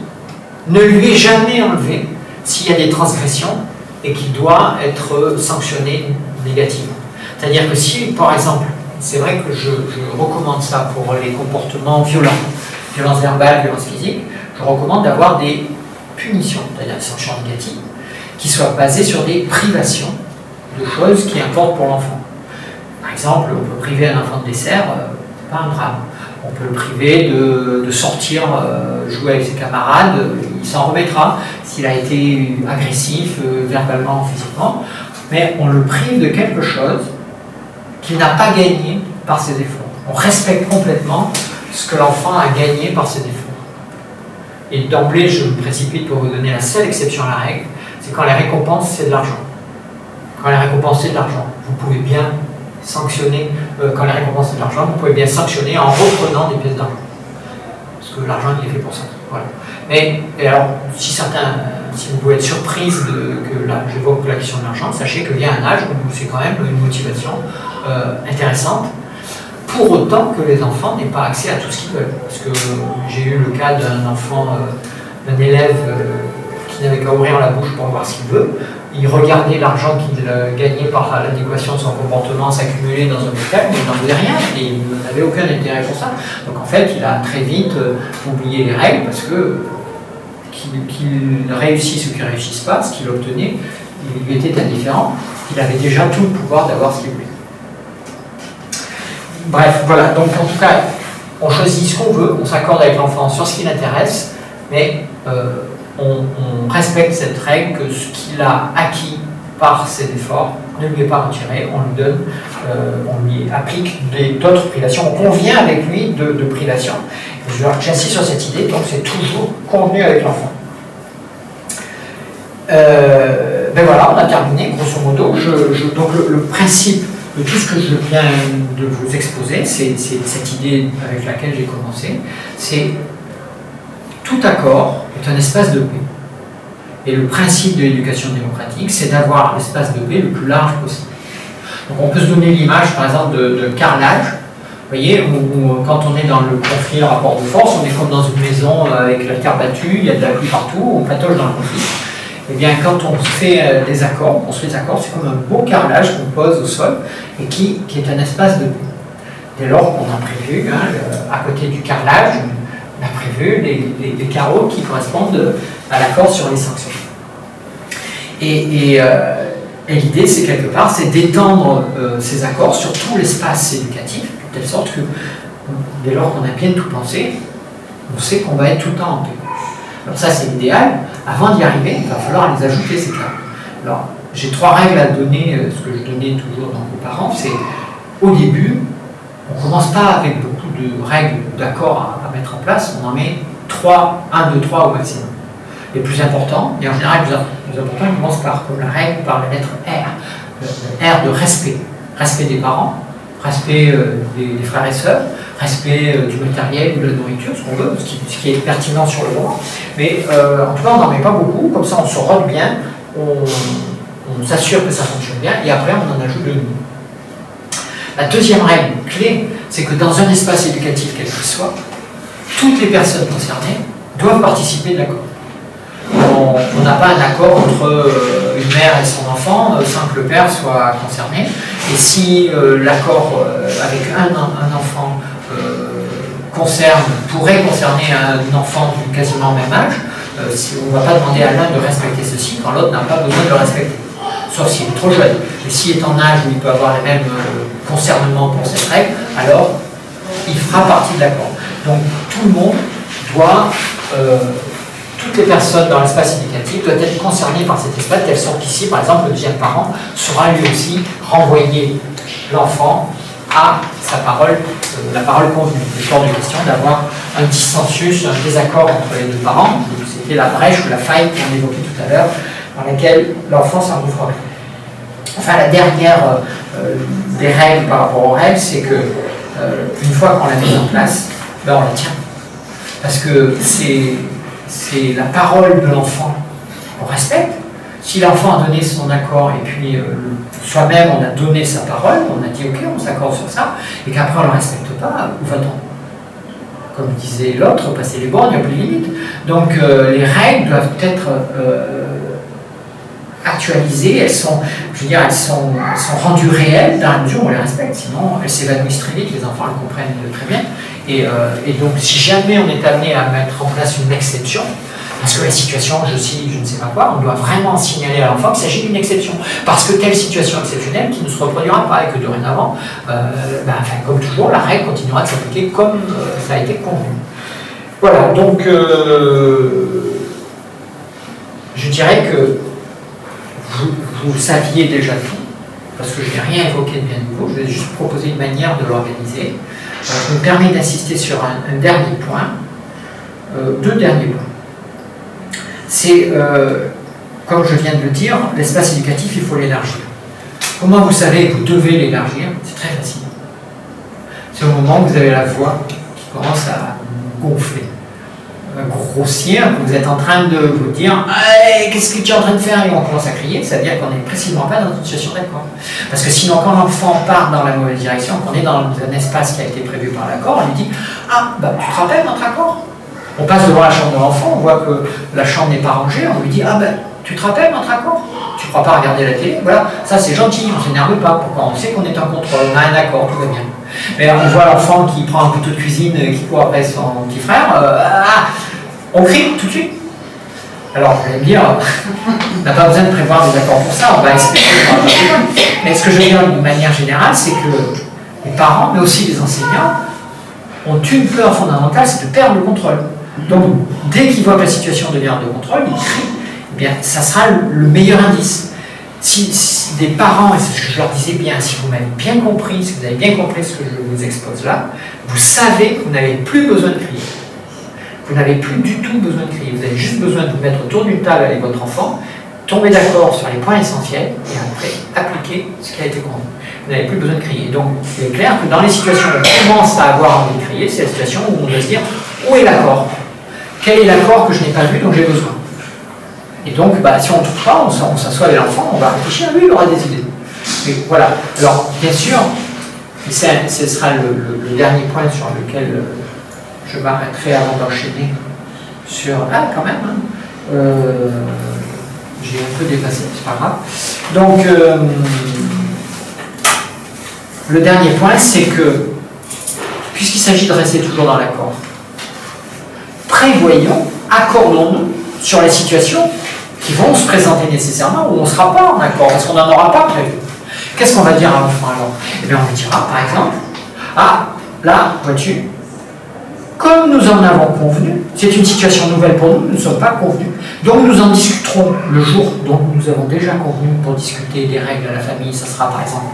ne lui est jamais enlevé s'il y a des transgressions et qu'il doit être sanctionné négativement. C'est-à-dire que si, par exemple, c'est vrai que je recommande ça pour les comportements violents, violence verbale, violence physique, je recommande d'avoir des punitions, c'est-à-dire des sanctions négatives, qui soient basées sur des privations de choses qui importent pour l'enfant. Par exemple, on peut priver un enfant de dessert, c'est pas un drame. On peut le priver de sortir, jouer avec ses camarades, il s'en remettra s'il a été agressif, verbalement, physiquement, mais on le prive de quelque chose qu'il n'a pas gagné par ses efforts. On respecte complètement ce que l'enfant a gagné par ses efforts. Et d'emblée, je me précipite pour vous donner la seule exception à la règle, c'est quand les récompenses, c'est de l'argent. Quand les récompenses, c'est de l'argent, vous pouvez bien sanctionner, quand les récompenses c'est de l'argent, vous pouvez bien sanctionner en reprenant des pièces d'argent. Parce que l'argent il est fait pour ça. Voilà. Et alors, si vous pouvez être surprise que là j'évoque la question de l'argent, sachez qu'il y a un âge où c'est quand même une motivation intéressante, pour autant que les enfants n'aient pas accès à tout ce qu'ils veulent. Parce que j'ai eu le cas d'un enfant, d'un élève qui n'avait qu'à ouvrir la bouche pour voir ce qu'il veut. Il regardait l'argent qu'il gagnait par l'adéquation de son comportement s'accumuler dans un hôtel, mais il n'en voulait rien, et il n'avait aucun intérêt pour ça. Donc en fait, il a très vite oublié les règles, parce que qu'il réussisse ou qu'il ne réussisse pas, ce qu'il obtenait, il lui était indifférent. Il avait déjà tout le pouvoir d'avoir ce qu'il voulait. Bref, voilà. Donc en tout cas, on choisit ce qu'on veut, on s'accorde avec l'enfant sur ce qui l'intéresse, mais on respecte cette règle que ce qu'il a acquis par ses efforts ne lui est pas retiré, on lui donne, on lui applique d'autres privations, on convient avec lui de privations. J'insiste sur cette idée, donc c'est toujours convenu avec l'enfant. Ben voilà, on a terminé, grosso modo. Donc le principe de tout ce que je viens de vous exposer, c'est cette idée avec laquelle j'ai commencé, c'est tout accord est un espace de paix. Et le principe de l'éducation démocratique, c'est d'avoir l'espace de paix le plus large possible. Donc on peut se donner l'image, par exemple, de carrelage. Vous voyez, où quand on est dans le conflit, le rapport de force, on est comme dans une maison avec la terre battue, il y a de la pluie partout, on patoche dans le conflit. Eh bien, quand on fait des accords, on construit des accords, c'est comme un beau carrelage qu'on pose au sol et qui est un espace de paix. Dès lors qu'on a prévu, à côté du carrelage, on a prévu les carreaux qui correspondent à l'accord sur les sanctions. Et l'idée, c'est quelque part, c'est d'étendre ces accords sur tout l'espace éducatif, de telle sorte que, dès lors qu'on a bien tout pensé, on sait qu'on va être tout le temps en paix. Alors ça, c'est l'idéal. Avant d'y arriver, il va falloir les ajouter, ces cas. Alors, j'ai 3 règles à donner, ce que je donnais toujours donc, aux parents, c'est au début, on ne commence pas avec beaucoup de règles, d'accords à mettre en place, on en met 3, 1, 2, 3 au maximum. Les plus importants, et en général les plus importants, ils commencent comme la règle par la lettre R, le R de respect. Respect des parents, respect des frères et sœurs, respect du matériel, de la nourriture, ce qu'on veut, ce qui est pertinent sur le moment. Mais en tout cas, on n'en met pas beaucoup, comme ça on se rôde bien, on s'assure que ça fonctionne bien, et après on en ajoute de nouveau. La deuxième règle clé, c'est que dans un espace éducatif quel qu'il soit, toutes les personnes concernées doivent participer de l'accord. On n'a pas un accord entre une mère et son enfant sans que le père soit concerné. Et si l'accord avec un enfant pourrait concerner un enfant du quasiment même âge, on ne va pas demander à l'un de respecter ceci quand l'autre n'a pas besoin de le respecter. Sauf s'il est trop jeune. Et s'il est en âge où il peut avoir les mêmes concernements pour cette règle, alors il fera partie de l'accord. Donc tout le monde doit, toutes les personnes dans l'espace éducatif doivent être concernées par cet espace, telle sorte qu'ici, par exemple, le deuxième parent saura lui aussi renvoyer l'enfant à sa parole, la parole convenue. Il est hors de question d'avoir un dissensus, un désaccord entre les deux parents. C'était la brèche ou la faille qu'on évoquait tout à l'heure, dans laquelle l'enfant s'engouffrerait. Enfin, la dernière des règles par rapport aux règles, c'est que une fois qu'on l'a mise en place, ben on la tient. Parce que c'est la parole de l'enfant qu'on respecte. Si l'enfant a donné son accord et puis soi-même on a donné sa parole, on a dit ok, on s'accorde sur ça, et qu'après on ne le respecte pas, où va-t-on? Comme disait l'autre, passer les bornes, il n'y a plus de limite. Donc les règles doivent être actualisées, elles sont rendues réelles dans la mesure où on les respecte, sinon elles s'évanouissent très vite, les enfants le comprennent très bien. Et donc si jamais on est amené à mettre en place une exception, parce que la situation, je ne sais pas quoi, on doit vraiment signaler à l'enfant qu'il s'agit d'une exception. Parce que telle situation exceptionnelle qui ne se reproduira pas et que dorénavant, comme toujours, la règle continuera de s'appliquer comme ça a été convenu. Voilà, donc je dirais que vous saviez déjà tout, parce que je n'ai rien évoqué de bien nouveau, je vais juste proposer une manière de l'organiser. Je me permets d'insister sur un dernier point, deux derniers points. C'est, comme je viens de le dire, l'espace éducatif, il faut l'élargir. Comment vous savez que vous devez l'élargir? C'est très facile. C'est au moment où vous avez la voix qui commence à gonfler, grossir, que vous êtes en train de vous dire hey, qu'est-ce que tu es en train de faire? Et on commence à crier, ça veut dire qu'on n'est précisément pas dans une situation d'accord. Parce que sinon, quand l'enfant part dans la mauvaise direction, qu'on est dans un espace qui a été prévu par l'accord, on lui dit ah, tu te rappelles notre accord? On passe devant la chambre de l'enfant, on voit que la chambre n'est pas rangée, on lui dit ah tu te rappelles notre accord? Tu ne crois pas regarder la télé? Voilà, ça c'est gentil, on ne s'énerve pas. Pourquoi? On sait qu'on est en contrôle, on a un accord, tout va bien. Mais on voit l'enfant qui prend un couteau de cuisine, qui court après son petit frère, on crie tout de suite. Alors vous allez me dire, on n'a pas besoin de prévoir des accords pour ça, on va expliquer. Mais ce que je veux dire de manière générale, c'est que les parents, mais aussi les enseignants, ont une peur fondamentale, c'est de perdre le contrôle. Donc, dès qu'ils voient que la situation devient de contrôle, ils crient. Eh bien, ça sera le meilleur indice. Si des parents, et c'est ce que je leur disais bien, si vous m'avez bien compris, si vous avez bien compris ce que je vous expose là, vous savez que vous n'avez plus besoin de crier. Vous n'avez plus du tout besoin de crier. Vous avez juste besoin de vous mettre autour d'une table avec votre enfant, tomber d'accord sur les points essentiels et après appliquer ce qui a été convenu. Vous n'avez plus besoin de crier. Donc, il est clair que dans les situations où on commence à avoir envie de crier, c'est la situation où on doit se dire où est l'accord? Quel est l'accord que je n'ai pas vu dont j'ai besoin? Et donc, si on ne trouve pas, on s'assoit avec l'enfant, on va réfléchir, lui, il aura des idées. Mais voilà. Alors, bien sûr, ce sera le dernier point sur lequel je m'arrêterai avant d'enchaîner sur... Ah, quand même, hein. J'ai un peu dépassé, c'est pas grave. Donc, le dernier point, c'est que, puisqu'il s'agit de rester toujours dans l'accord, prévoyons, accordons-nous sur les situations qui vont se présenter nécessairement où on ne sera pas en accord, parce qu'on n'en aura pas prévu. Qu'est-ce qu'on va dire à l'enfant alors? Eh bien, on lui dira, par exemple, ah, là, vois-tu, comme nous en avons convenu, c'est une situation nouvelle pour nous, nous ne sommes pas convenus. Donc nous en discuterons le jour dont nous avons déjà convenu pour discuter des règles de la famille. Ça sera par exemple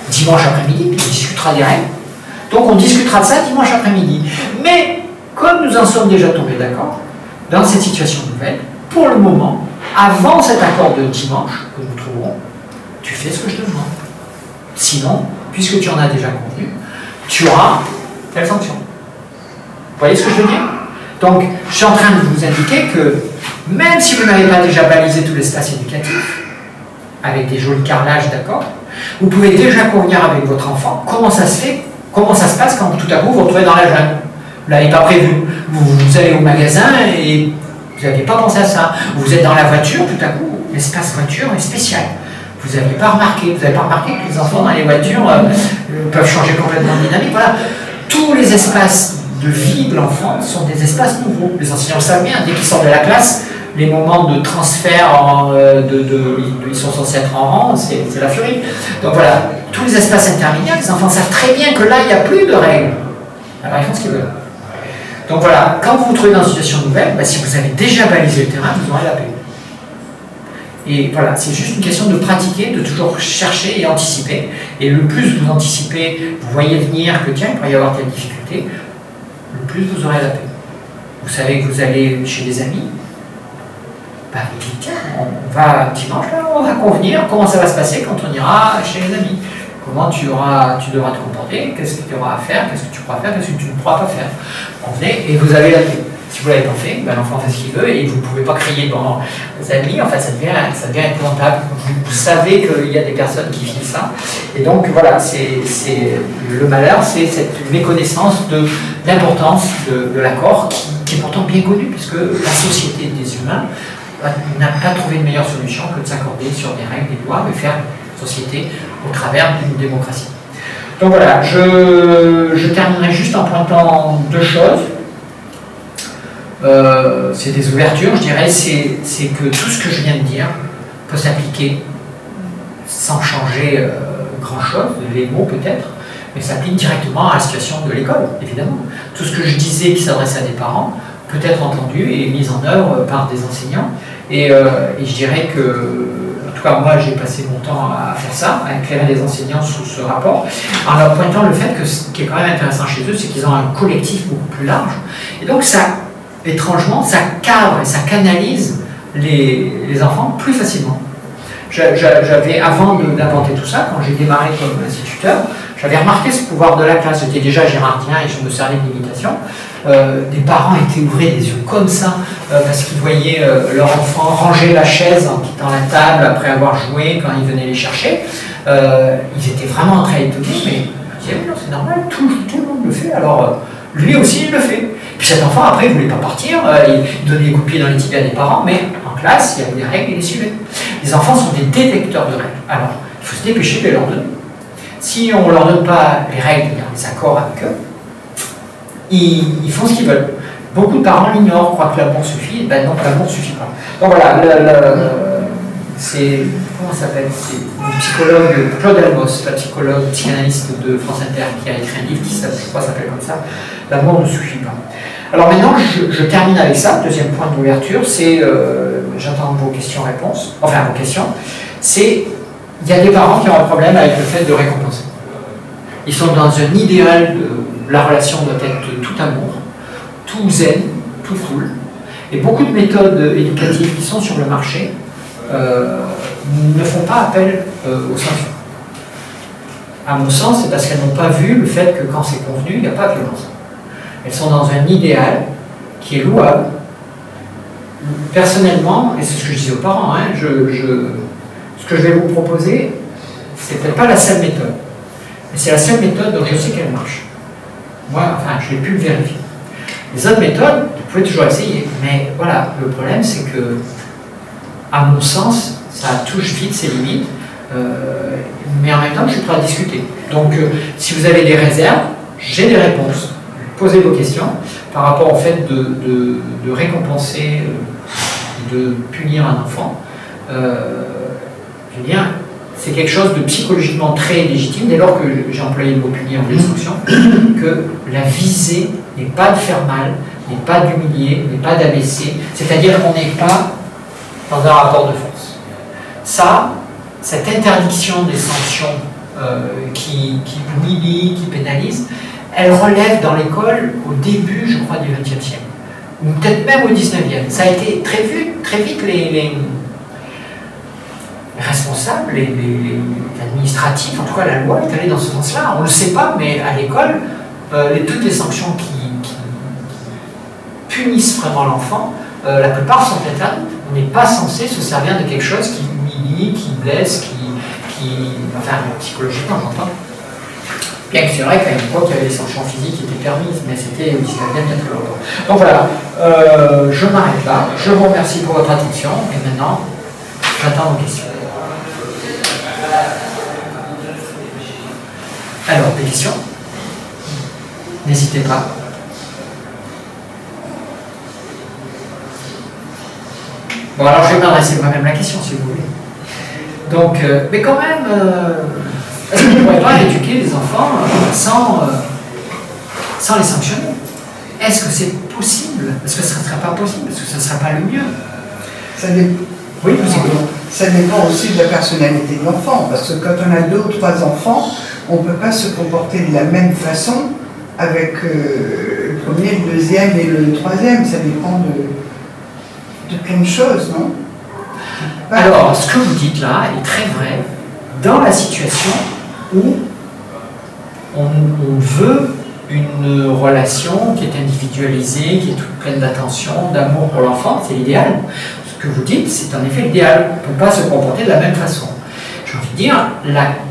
dimanche après-midi, puis on discutera des règles. Donc on discutera de ça dimanche après-midi. Mais comme nous en sommes déjà tombés d'accord, dans cette situation nouvelle, pour le moment, avant cet accord de dimanche que nous trouverons, tu fais ce que je te demande. Sinon, puisque tu en as déjà convenu, tu auras telle sanction. Vous voyez ce que je veux dire? Donc, je suis en train de vous indiquer que même si vous n'avez pas déjà balisé tout l'espace éducatif, avec des jolis carrelages, d'accord, vous pouvez déjà convenir avec votre enfant comment ça se fait, comment ça se passe quand tout à coup vous vous retrouvez dans la jungle. Vous ne l'avez pas prévu. Vous allez au magasin et vous n'avez pas pensé à ça. Vous êtes dans la voiture, tout à coup, l'espace voiture est spécial. Vous n'avez pas remarqué. Vous n'avez pas remarqué que les enfants dans les voitures peuvent changer complètement de dynamique. Voilà. Tous les espaces de vie de l'enfant sont des espaces nouveaux. Les enseignants le savent bien. Dès qu'ils sortent de la classe, les moments de transfert, ils sont censés être en rang, c'est la furie. Donc voilà, tous les espaces intermédiaires, les enfants savent très bien que là, il n'y a plus de règles. Alors ils font ce qu'ils veulent. Donc voilà, quand vous vous trouvez dans une situation nouvelle, si vous avez déjà balisé le terrain, vous aurez la paix. Et voilà, c'est juste une question de pratiquer, de toujours chercher et anticiper. Et le plus vous anticipez, vous voyez venir que tiens, il pourrait y avoir telle difficulté, le plus vous aurez la paix. Vous savez que vous allez chez des amis, vous dites tiens, on va dimanche, là, on va convenir comment ça va se passer quand on ira chez les amis. Comment tu devras te comporter, qu'est-ce que tu auras à faire, qu'est-ce que tu pourras faire, qu'est-ce que tu ne pourras pas faire. Convenez et vous avez la paix. Si vous ne l'avez pas fait, l'enfant fait ce qu'il veut et vous ne pouvez pas crier devant vos amis, enfin ça devient épouvantable. Vous savez qu'il y a des personnes qui vivent ça. Et donc voilà, c'est le malheur, c'est cette méconnaissance de l'importance de l'accord qui est pourtant bien connue, puisque la société des humains n'a pas trouvé une meilleure solution que de s'accorder sur des règles, des lois, de faire une société au travers d'une démocratie. Donc voilà, je terminerai juste en pointant deux choses. C'est des ouvertures, je dirais, c'est que tout ce que je viens de dire peut s'appliquer sans changer grand-chose, les mots peut-être, mais s'applique directement à la situation de l'école, évidemment. Tout ce que je disais qui s'adresse à des parents peut être entendu et mis en œuvre par des enseignants. Et je dirais que, en tout cas, moi, j'ai passé mon temps à faire ça, à éclairer les enseignants sous ce rapport, en leur pointant le fait que ce qui est quand même intéressant chez eux, c'est qu'ils ont un collectif beaucoup plus large. Et donc, ça, étrangement, ça cadre et ça canalise les enfants plus facilement. J'avais, avant d'inventer tout ça, quand j'ai démarré comme instituteur, j'avais remarqué ce pouvoir de la classe. J'étais déjà gérardien et je me servais de l'imitation. Des parents étaient ouvrés les yeux comme ça parce qu'ils voyaient leur enfant ranger la chaise en quittant la table après avoir joué quand ils venaient les chercher. Ils étaient vraiment très étonnés, mais je disais, c'est normal, tout le monde le fait, alors lui aussi il le fait. Puis cet enfant après il ne voulait pas partir, il donnait des coups de pied dans les tibias des parents, mais en classe il y avait des règles et il les suivait. Les enfants sont des détecteurs de règles, alors il faut se dépêcher de les leur donner. Si on ne leur donne pas les règles, les accords avec eux, ils font ce qu'ils veulent. Beaucoup de parents l'ignorent, croient que l'amour suffit. Ben non, l'amour ne suffit pas. Donc voilà, c'est, comment ça s'appelle? C'est une psychologue, Claude Almos, la psychologue, psychanalyste de France Inter, qui a écrit un livre qui, je crois, s'appelle comme ça, L'amour ne suffit pas. Alors maintenant, je termine avec ça. Deuxième point d'ouverture, c'est, j'attends vos questions-réponses, enfin vos questions, c'est, il y a des parents qui ont un problème avec le fait de récompenser. Ils sont dans un idéal de la relation doit être tout amour, tout zen, tout cool. Et beaucoup de méthodes éducatives qui sont sur le marché ne font pas appel aux sanctions. À mon sens, c'est parce qu'elles n'ont pas vu le fait que quand c'est convenu, il n'y a pas de violence. Elles sont dans un idéal qui est louable. Personnellement, et c'est ce que je dis aux parents, hein, ce que je vais vous proposer, c'est peut-être pas la seule méthode. Mais c'est la seule méthode dont je sais qu'elle marche. Moi, enfin, je n'ai pu le vérifier. Les autres méthodes, vous pouvez toujours essayer. Mais voilà, le problème, c'est que, à mon sens, ça touche vite ses limites. Mais en même temps, je suis prêt à discuter. Donc, si vous avez des réserves, j'ai des réponses. Posez vos questions par rapport au fait de récompenser, de punir un enfant. Je veux dire, c'est quelque chose de psychologiquement très légitime, dès lors que j'ai employé le mot punir en sanction, que la visée n'est pas de faire mal, n'est pas d'humilier, n'est pas d'abaisser, c'est-à-dire qu'on n'est pas dans un rapport de force. Ça, cette interdiction des sanctions qui humilient, qui pénalisent, elle relève dans l'école au début, je crois, du XXe siècle, ou peut-être même au XIXe. Ça a été très vite les responsables, les administratifs, en tout cas la loi est allée dans ce sens-là. On ne le sait pas, mais à l'école, toutes les sanctions qui punissent vraiment l'enfant, la plupart sont interdites. On n'est pas censé se servir de quelque chose qui humilie, qui blesse, enfin psychologiquement j'entends. Bien que c'est vrai qu'à une époque il y avait des sanctions physiques qui étaient permises, mais c'était au 19e bien très longtemps. Donc voilà, je m'arrête là. Je vous remercie pour votre attention et maintenant j'attends vos questions. Alors, des questions? N'hésitez pas. Bon, alors je vais m'adresser moi-même la question, si vous voulez. Donc, mais quand même, est-ce qu'on ne pourrait pas éduquer les enfants sans les sanctionner? Est-ce que c'est possible? Est-ce que ce ne serait pas possible? Est-ce que ce ne serait pas le mieux? Oui, ça dépend aussi de la personnalité de l'enfant, parce que quand on a 2 ou 3 enfants, on ne peut pas se comporter de la même façon avec le premier, le deuxième et le troisième. Ça dépend de plein de choses, non? Alors, ce que vous dites là est très vrai dans la situation où on veut une relation qui est individualisée, qui est toute pleine d'attention, d'amour pour l'enfant, c'est l'idéal. Ce que vous dites, c'est en effet l'idéal. On ne peut pas se comporter de la même façon. J'ai envie de dire,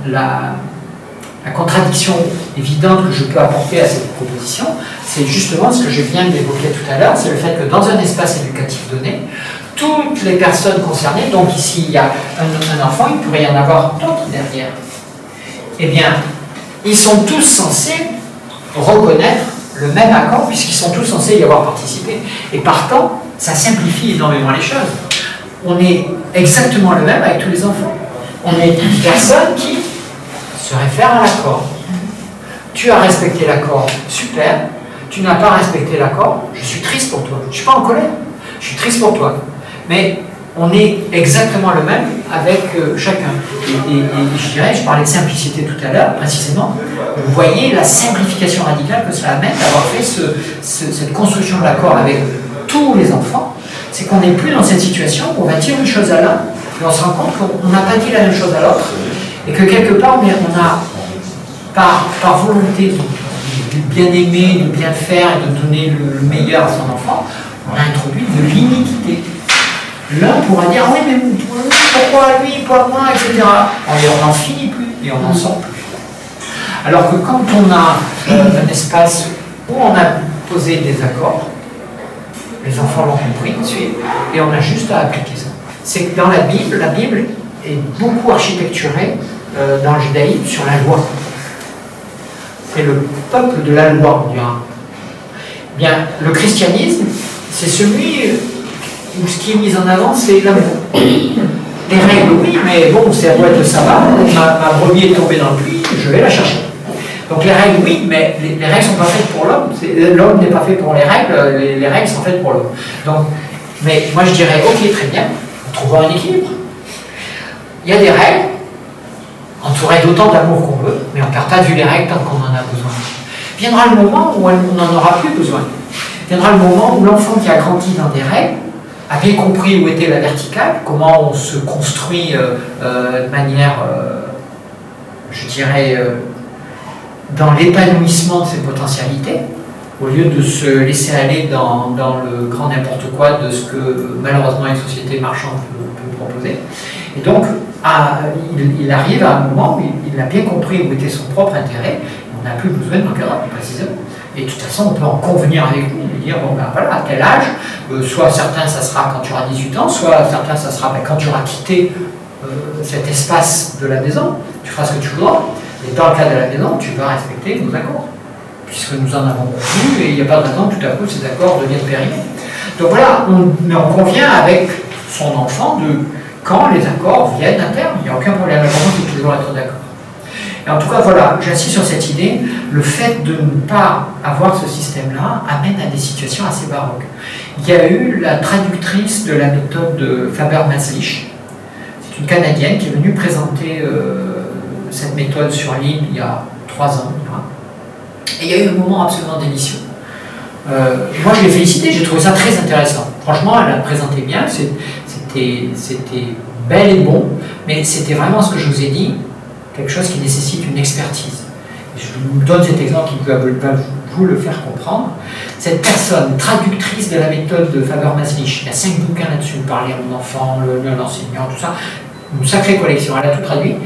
la contradiction évidente que je peux apporter à cette proposition, c'est justement ce que je viens d'évoquer tout à l'heure, c'est le fait que dans un espace éducatif donné, toutes les personnes concernées, donc ici il y a un enfant, il pourrait y en avoir d'autres derrière, eh bien, ils sont tous censés reconnaître le même accord, puisqu'ils sont tous censés y avoir participé. Et partant, ça simplifie énormément les choses. On est exactement le même avec tous les enfants. On est une personne qui se réfère à l'accord. Tu as respecté l'accord, super. Tu n'as pas respecté l'accord, je suis triste pour toi. Je ne suis pas en colère, je suis triste pour toi. Mais on est exactement le même avec chacun. Et je dirais, je parlais de simplicité tout à l'heure, précisément. Vous voyez la simplification radicale que cela amène d'avoir fait cette construction de l'accord avec tous les enfants. C'est qu'on n'est plus dans cette situation où on va dire une chose à l'un, et on se rend compte qu'on n'a pas dit la même chose à l'autre, et que quelque part, on a, par volonté de bien aimer, de bien faire et de donner le meilleur à son enfant, on a introduit de l'iniquité. L'un pourra dire, oui, mais pourquoi lui, pourquoi moi, etc. On n'en finit plus et on n'en sort plus. Alors que quand on a un espace où on a posé des accords, les enfants l'ont compris, et on a juste à appliquer ça. C'est que dans la Bible est beaucoup architecturée dans le judaïsme sur la loi. C'est le peuple de la loi, on dira. Bien, le christianisme, c'est celui où ce qui est mis en avant, c'est l'amour. Les règles, oui, mais bon, c'est à être le sabbat, ma brebis est tombée dans le puits, je vais la chercher. Donc les règles, oui, mais les règles ne sont pas faites pour l'homme. L'homme n'est pas fait pour les règles, les règles sont faites pour l'homme. Donc, mais moi je dirais, ok, très bien, trouvons un équilibre. Il y a des règles, entourées d'autant d'amour qu'on veut, mais on ne perd pas de vue les règles tant qu'on en a besoin. Viendra le moment où on n'en aura plus besoin. Viendra le moment où l'enfant qui a grandi dans des règles a bien compris où était la verticale, comment on se construit de manière, je dirais, dans l'épanouissement de ses potentialités, au lieu de se laisser aller dans le grand n'importe quoi de ce que malheureusement une société marchande peut proposer. Et donc, il arrive à un moment où il a bien compris où était son propre intérêt, on n'a plus besoin de l'encadrer précisément. Et de toute façon, on peut en convenir avec lui et dire, bon ben voilà, à tel âge, soit certains ça sera quand tu auras 18 ans, soit certains ça sera quand tu auras quitté cet espace de la maison, tu feras ce que tu voudras. Et dans le cas de la maison, tu vas respecter nos accords, puisque nous en avons conclu, et il n'y a pas de raison que tout à coup ces accords deviennent périmés. Donc voilà, on convient avec son enfant quand les accords viennent à terme. Il n'y a aucun problème. L'important, c'est toujours être d'accord. Et en tout cas, voilà, j'insiste sur cette idée. Le fait de ne pas avoir ce système-là amène à des situations assez baroques. Il y a eu la traductrice de la méthode de Faber-Maslich. C'est une Canadienne qui est venue présenter cette méthode sur l'île il y a 3 ans. Et il y a eu un moment absolument délicieux. Moi, je l'ai félicitée, j'ai trouvé ça très intéressant. Franchement, elle a présenté bien, c'était bel et bon, mais c'était vraiment ce que je vous ai dit, quelque chose qui nécessite une expertise. Et je vous donne cet exemple qui va vous le faire comprendre. Cette personne, traductrice de la méthode de Faber-Maslich, il y a 5 bouquins là-dessus, parler à mon enfant, l'enseignant, tout ça, une sacrée collection, elle a tout traduit.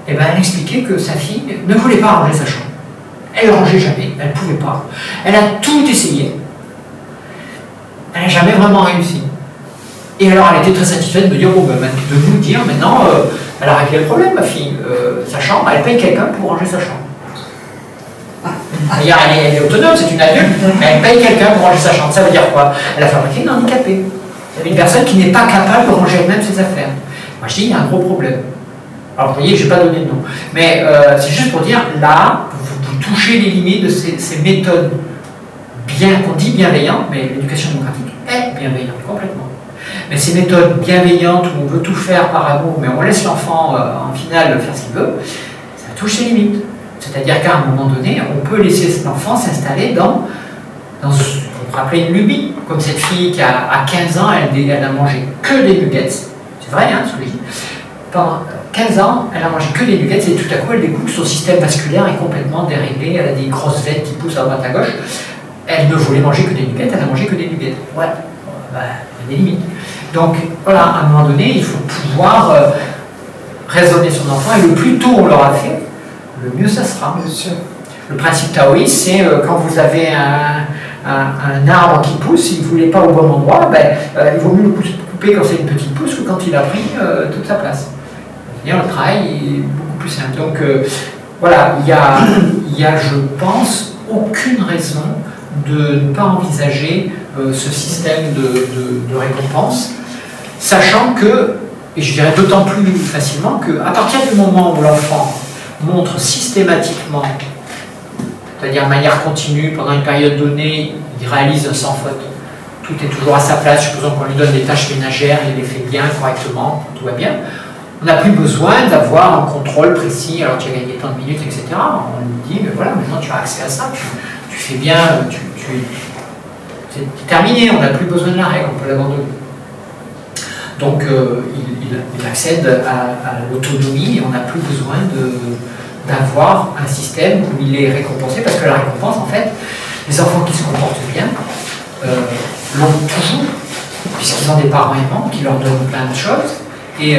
Et ben, elle expliquait que sa fille ne voulait pas ranger sa chambre. Elle ne rangeait jamais, elle ne pouvait pas. Elle a tout essayé. Elle n'a jamais vraiment réussi. Et alors elle était très satisfaite de me dire, bon, ben, de vous dire maintenant, elle a réglé le problème, ma fille. Sa chambre, elle paye quelqu'un pour ranger sa chambre. C'est-à-dire, elle est autonome, c'est une adulte, mais elle paye quelqu'un pour ranger sa chambre. Ça veut dire quoi? Elle a fabriqué une handicapée. C'est une personne qui n'est pas capable de ranger elle-même ses affaires. Moi je dis, il y a un gros problème. Alors vous voyez, je n'ai pas donné de nom. Mais c'est juste pour dire, là, vous touchez les limites de ces méthodes qu'on dit bienveillantes, mais l'éducation démocratique est bienveillante, complètement. Mais ces méthodes bienveillantes où on veut tout faire par amour, mais on laisse l'enfant en finale faire ce qu'il veut, ça touche ses limites. C'est-à-dire qu'à un moment donné, on peut laisser l'enfant s'installer dans ce qu'on pourrait appeler une lubie, comme cette fille qui à 15 ans, elle n'a mangé que des nuggets. C'est vrai, hein, ce que je dis. Pendant 15 ans, elle a mangé que des nuggets et tout à coup, elle découvre que son système vasculaire est complètement déréglé, elle a des grosses veines qui poussent à droite à gauche. Elle ne voulait manger que des nuggets, elle a mangé que des nuggets. Ouais, il y a des limites. Donc, voilà, à un moment donné, il faut pouvoir raisonner son enfant et le plus tôt on l'aura fait, le mieux ça sera. Bien sûr. Le principe taoïste, c'est quand vous avez un arbre qui pousse, si vous ne voulez pas au bon endroit, il vaut mieux le couper quand c'est une petite pousse que quand il a pris toute sa place. Et le travail est beaucoup plus simple. Donc voilà, il y a, je pense, aucune raison de ne pas envisager ce système de récompense, sachant que, et je dirais d'autant plus facilement, qu'à partir du moment où l'enfant montre systématiquement, c'est-à-dire de manière continue, pendant une période donnée, il réalise un sans faute. Tout est toujours à sa place, supposons qu'on lui donne des tâches ménagères, il les fait bien, correctement, tout va bien. On n'a plus besoin d'avoir un contrôle précis, alors tu as gagné tant de minutes, etc. On lui dit, mais voilà, maintenant tu as accès à ça, tu fais bien, c'est terminé, on n'a plus besoin de la règle, on peut l'abandonner. Donc il accède à l'autonomie et on n'a plus besoin d'avoir un système où il est récompensé, parce que la récompense, en fait, les enfants qui se comportent bien l'ont toujours, puisqu'ils ont des parents aimants qui leur donnent plein de choses. Et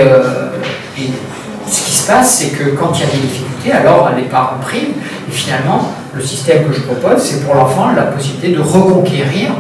ce qui se passe, c'est que quand il y a des difficultés, alors les parents priment, et finalement, le système que je propose, c'est pour l'enfant la possibilité de reconquérir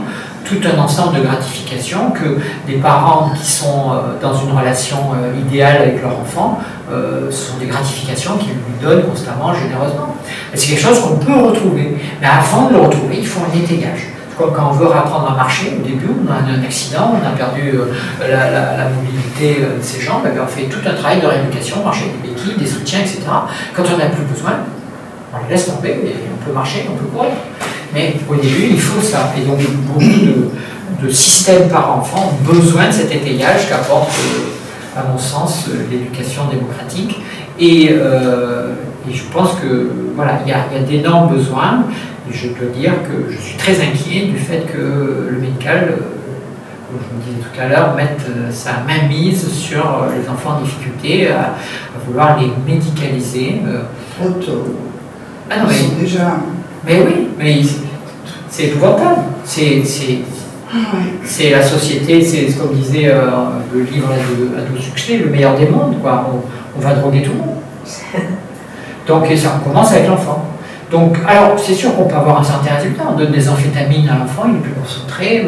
tout un ensemble de gratifications que des parents qui sont dans une relation idéale avec leur enfant, ce sont des gratifications qu'ils lui donnent constamment, généreusement. Et c'est quelque chose qu'on peut retrouver. Mais avant de le retrouver, il faut un étayage. Quand on veut apprendre à marcher, au début, on a un accident, on a perdu la mobilité de ses jambes, on fait tout un travail de rééducation, marcher avec des béquilles, des soutiens, etc. Quand on n'a plus besoin, on les laisse tomber et on peut marcher, on peut courir. Mais au début, il faut ça. Et donc, beaucoup de systèmes par enfant ont besoin de cet étayage qu'apporte, à mon sens, l'éducation démocratique. Et je pense que voilà, il y a d'énormes besoins. Et je dois dire que je suis très inquiet du fait que le médical, comme je vous disais tout à l'heure, mette sa mainmise sur les enfants en difficulté, à vouloir les médicaliser. Trop tôt. Ah non, mais, déjà... mais oui, mais c'est épouvantable. C'est la société, c'est comme disait le livre Ado Succès, le meilleur des mondes, quoi. On va droguer tout le monde. Donc et ça commence avec l'enfant. Donc, alors, c'est sûr qu'on peut avoir un certain résultat. On donne des amphétamines à l'enfant, il est plus concentré,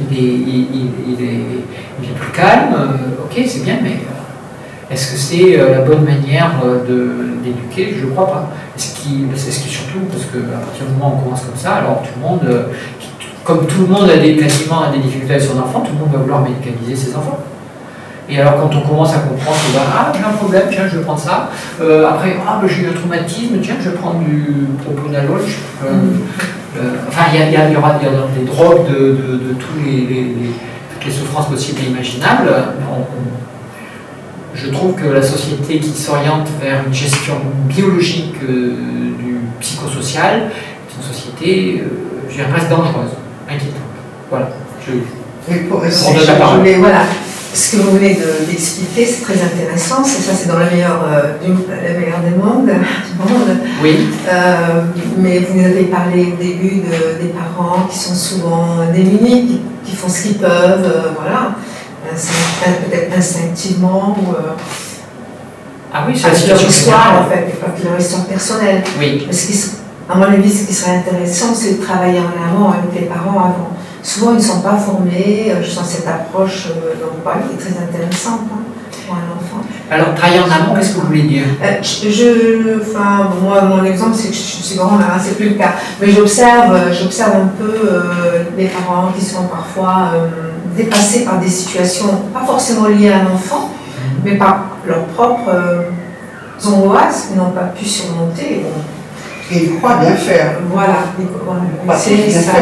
il est plus calme. Ok, c'est bien, mais est-ce que c'est la bonne manière d'éduquer? Je ne crois pas. C'est surtout parce qu'à partir du moment où on commence comme ça, alors tout le monde, comme tout le monde quasiment a des difficultés avec son enfant, tout le monde va vouloir médicaliser ses enfants. Et alors quand on commence à comprendre que j'ai un problème, tiens je vais prendre ça. Après, j'ai eu un traumatisme, tiens je vais prendre du propranolol. Enfin il y aura des drogues de toutes les souffrances possibles et imaginables. Je trouve que la société qui s'oriente vers une gestion biologique du psychosocial est une société, je dirais presque dangereuse, inquiétante. Voilà. Voilà. Ce que vous venez d'expliquer, c'est très intéressant. C'est dans le meilleur des mondes. Oui. Mais vous nous avez parlé au début des parents qui sont souvent démunis, qui font ce qu'ils peuvent, voilà. Peut-être instinctivement ou c'est leur histoire en fait, leur histoire personnelle. Oui. À mon avis, ce qui serait intéressant, c'est de travailler en amont avec les parents avant. Souvent, ils ne sont pas formés. Je sens cette approche qui est très intéressante pour un enfant. Alors, travailler en amont, qu'est-ce que vous voulez dire? Moi, mon exemple, c'est que je suis grand-mère, c'est plus le cas. Mais j'observe un peu les parents qui sont parfois dépassés par des situations, pas forcément liées à un enfant, mais par leurs propres angoisses qu'ils n'ont pas pu surmonter. Et ils croient bien faire. Voilà. C'est ça.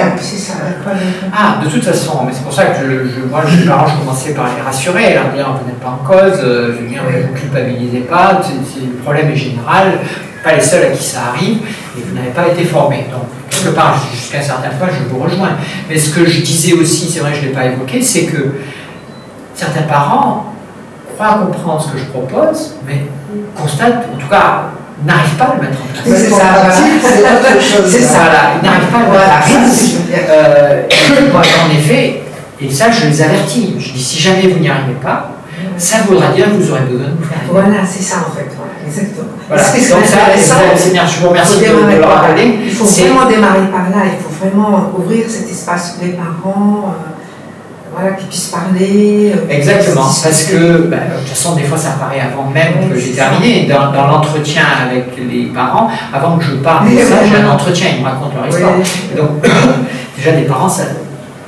De toute façon, mais c'est pour ça que moi, les parents, je commençais par les rassurer, leur dire vous n'êtes pas en cause, je veux dire, ne vous culpabilisez pas, le problème est général, pas les seuls à qui ça arrive, et vous n'avez pas été formés. Donc, quelque part, jusqu'à un certain point, je vous rejoins. Mais ce que je disais aussi, c'est vrai que je ne l'ai pas évoqué, c'est que certains parents croient comprendre ce que je propose, mais constatent, en tout cas, n'arrivent pas à le mettre en place. C'est ça. C'est ça, ils n'arrivent pas à le mettre en place. En effet, et ça, je les avertis. Je dis, si jamais vous n'y arrivez pas, ça voudra dire que vous aurez besoin de nous faire. Voilà, c'est ça en fait. Exactement. Voilà. Donc ça, c'est bien. Je vous remercie de le rappeler. Il faut vraiment démarrer par là. Il faut vraiment ouvrir cet espace pour les parents. Qui puissent parler. Exactement, parce que de toute façon, des fois, ça apparaît avant même que j'ai terminé. Dans l'entretien avec les parents, avant que je parle de ça, j'ai un entretien, ils me racontent leur histoire. Et donc, déjà, les parents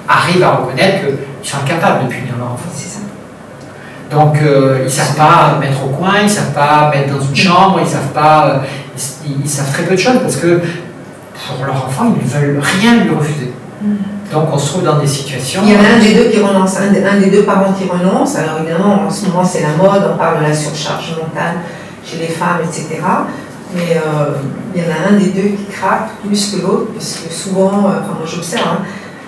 arrivent à reconnaître qu'ils sont incapables de punir leur enfant. C'est ça. Donc, ils ne savent pas mettre au coin, ils ne savent pas mettre dans une chambre, ils savent pas. Ils savent très peu de choses parce que pour leur enfant, ils ne veulent rien lui refuser. Donc on se trouve dans des situations... Il y en a un des deux qui renonce, un des deux parents qui renonce. Alors évidemment, en ce moment c'est la mode, on parle de la surcharge mentale chez les femmes, etc. Mais il y en a un des deux qui craque plus que l'autre, puisque souvent, moi j'observe,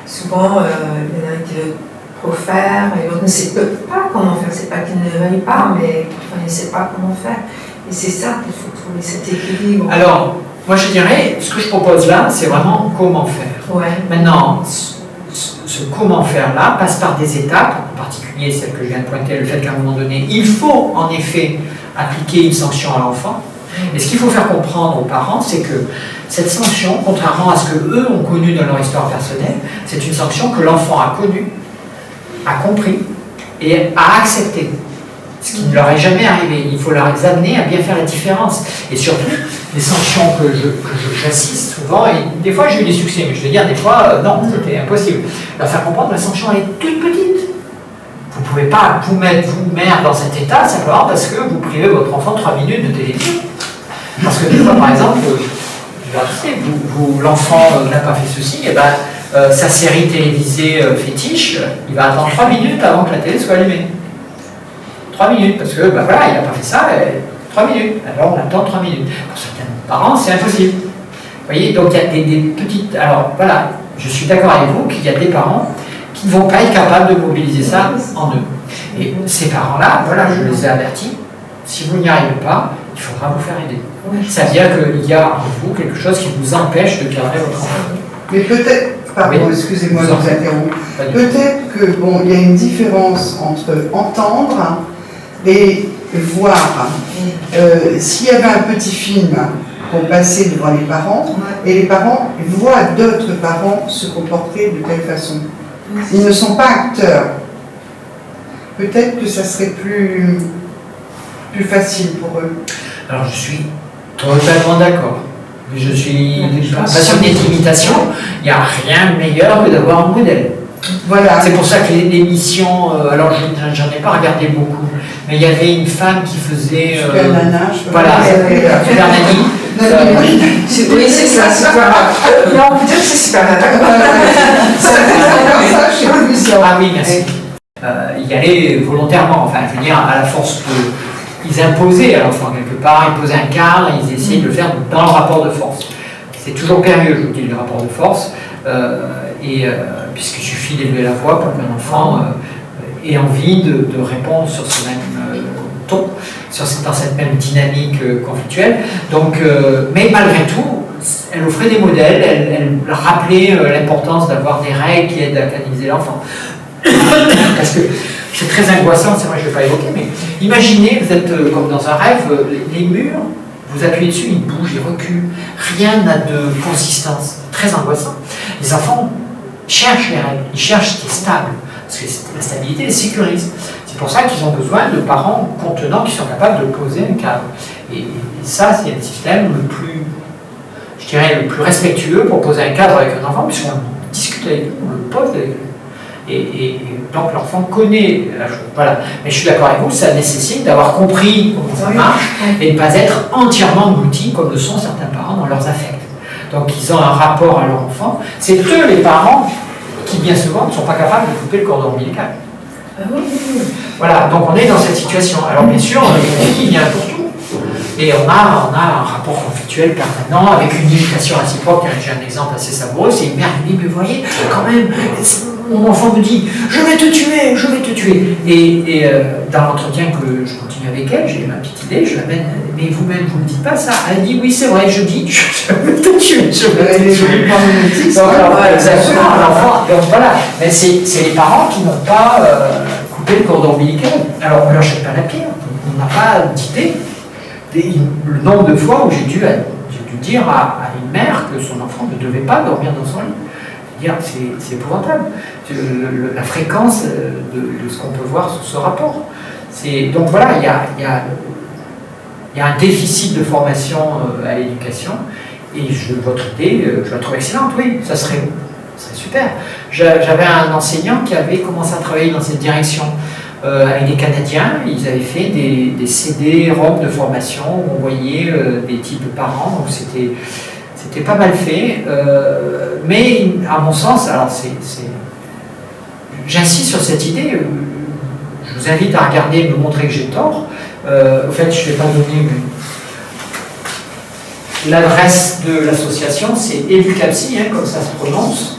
souvent il y en a un qui veut trop faire, et l'autre ne sait pas comment faire. C'est pas qu'il ne veuille pas, mais il ne sait pas comment faire. Et c'est ça qu'il faut trouver, cet équilibre. Alors, moi je dirais, ce que je propose là, c'est vraiment comment faire. Ouais. Maintenant, ce comment faire là passe par des étapes, en particulier celle que je viens de pointer, le fait qu'à un moment donné, il faut en effet appliquer une sanction à l'enfant. Et ce qu'il faut faire comprendre aux parents, c'est que cette sanction, contrairement à ce qu'eux ont connu dans leur histoire personnelle, c'est une sanction que l'enfant a connue, a compris et a acceptée. Ce qui ne leur est jamais arrivé. Il faut leur amener à bien faire la différence. Et surtout, les sanctions que j'assiste souvent, et des fois j'ai eu des succès, mais je veux dire, des fois, non, c'était impossible. Leur faire comprendre que la sanction, elle est toute petite. Vous ne pouvez pas vous mettre, vous-mère, dans cet état, simplement parce que vous privez votre enfant de 3 minutes de télévision. Parce que des fois, par exemple, l'enfant n'a pas fait ceci, et sa série télévisée fétiche, il va attendre 3 minutes avant que la télé soit allumée. 3 minutes, parce que il n'a pas fait ça, 3 minutes. Alors on attend 3 minutes. Pour certains parents, c'est impossible. Vous voyez, donc il y a des petites. Alors voilà, je suis d'accord avec vous qu'il y a des parents qui ne vont pas être capables de mobiliser ça en eux. Et ces parents-là, voilà, je les ai avertis, si vous n'y arrivez pas, il faudra vous faire aider. Ça veut dire qu'il y a en vous quelque chose qui vous empêche de cadrer votre enfant. Mais peut-être, pardon, excusez-moi de vous interrompre, peut-être que il y a une différence entre entendre et voir. S'il y avait un petit film qu'on passait devant les parents, et les parents voient d'autres parents se comporter de telle façon. Ils ne sont pas acteurs. Peut-être que ça serait plus facile pour eux. Alors je suis totalement d'accord. Je suis passionné d'imitation. Il n'y a rien de meilleur que d'avoir un modèle. Voilà. C'est pour ça que l'émission, alors j'en ai pas regardé beaucoup, mais il y avait une femme qui faisait. Super Nana, je voilà, Super Nani. Oui, c'est ça, Super Nana. Non, on peut dire que c'est Super Nana. ça chez l'émission. Ah oui, merci. Y aller volontairement, enfin, je veux dire, à la force de. Ils imposaient à l'enfant quelque part, ils posaient un cadre, ils essayaient de le faire dans le rapport de force. C'est toujours périlleux, je vous dis, le rapport de force, puisqu'il suffit d'élever la voix pour qu'un enfant ait envie de répondre sur ce même ton, dans cette même dynamique conflictuelle. Donc, mais malgré tout, elle offrait des modèles, elle rappelait l'importance d'avoir des règles qui aident à canaliser l'enfant. Parce que c'est très angoissant, c'est vrai, je ne vais pas évoquer, mais imaginez, vous êtes comme dans un rêve, les murs, vous appuyez dessus, ils bougent, ils reculent, rien n'a de consistance, très angoissant. Les enfants cherchent les règles, ils cherchent ce qui est stable, parce que la stabilité les sécurise. C'est pour ça qu'ils ont besoin de parents contenants qui sont capables de poser un cadre. Et ça, c'est le système le plus, je dirais, le plus respectueux pour poser un cadre avec un enfant, puisqu'on discute avec lui, on le pose avec lui. Et donc l'enfant connaît la chose. Voilà. Mais je suis d'accord avec vous, ça nécessite d'avoir compris comment ça marche et de ne pas être entièrement englouti comme le sont certains parents dans leurs affects. Donc ils ont un rapport à leur enfant. C'est eux les parents qui bien souvent ne sont pas capables de couper le cordon ombilical. Voilà, donc on est dans cette situation. Alors bien sûr, le conflit vient pour tout. Et on a un rapport conflictuel permanent avec une imitation réciproque. J'ai un exemple assez savoureux, c'est une mère qui dit, mais vous voyez, quand même, mon enfant me dit, je vais te tuer, je vais te tuer. Et dans l'entretien que je continue avec elle, j'ai ma petite idée, je l'amène, mais vous-même, vous ne me dites pas ça. Elle dit, oui, c'est vrai, je dis, je vais te tuer, je vais te tuer. Exactement, l'enfant, donc voilà. Mais c'est les parents qui n'ont pas coupé le cordon ombilical. Alors on ne leur jette pas la pierre, on n'a pas d'idée. Le nombre de fois où j'ai dû dire à une mère que son enfant ne devait pas dormir dans son lit. C'est épouvantable. La fréquence de ce qu'on peut voir sur ce rapport. Donc voilà, il y a un déficit de formation à l'éducation. Et votre idée, je la trouve excellente, oui, ça serait super. J'avais un enseignant qui avait commencé à travailler dans cette direction. Avec des Canadiens, ils avaient fait des CD-ROM de formation où on voyait des types de parents, donc c'était pas mal fait, mais à mon sens, alors j'insiste sur cette idée, je vous invite à regarder, me montrer que j'ai tort. Au fait, je ne vais pas donner l'adresse de l'association, c'est educapsi, comme ça se prononce,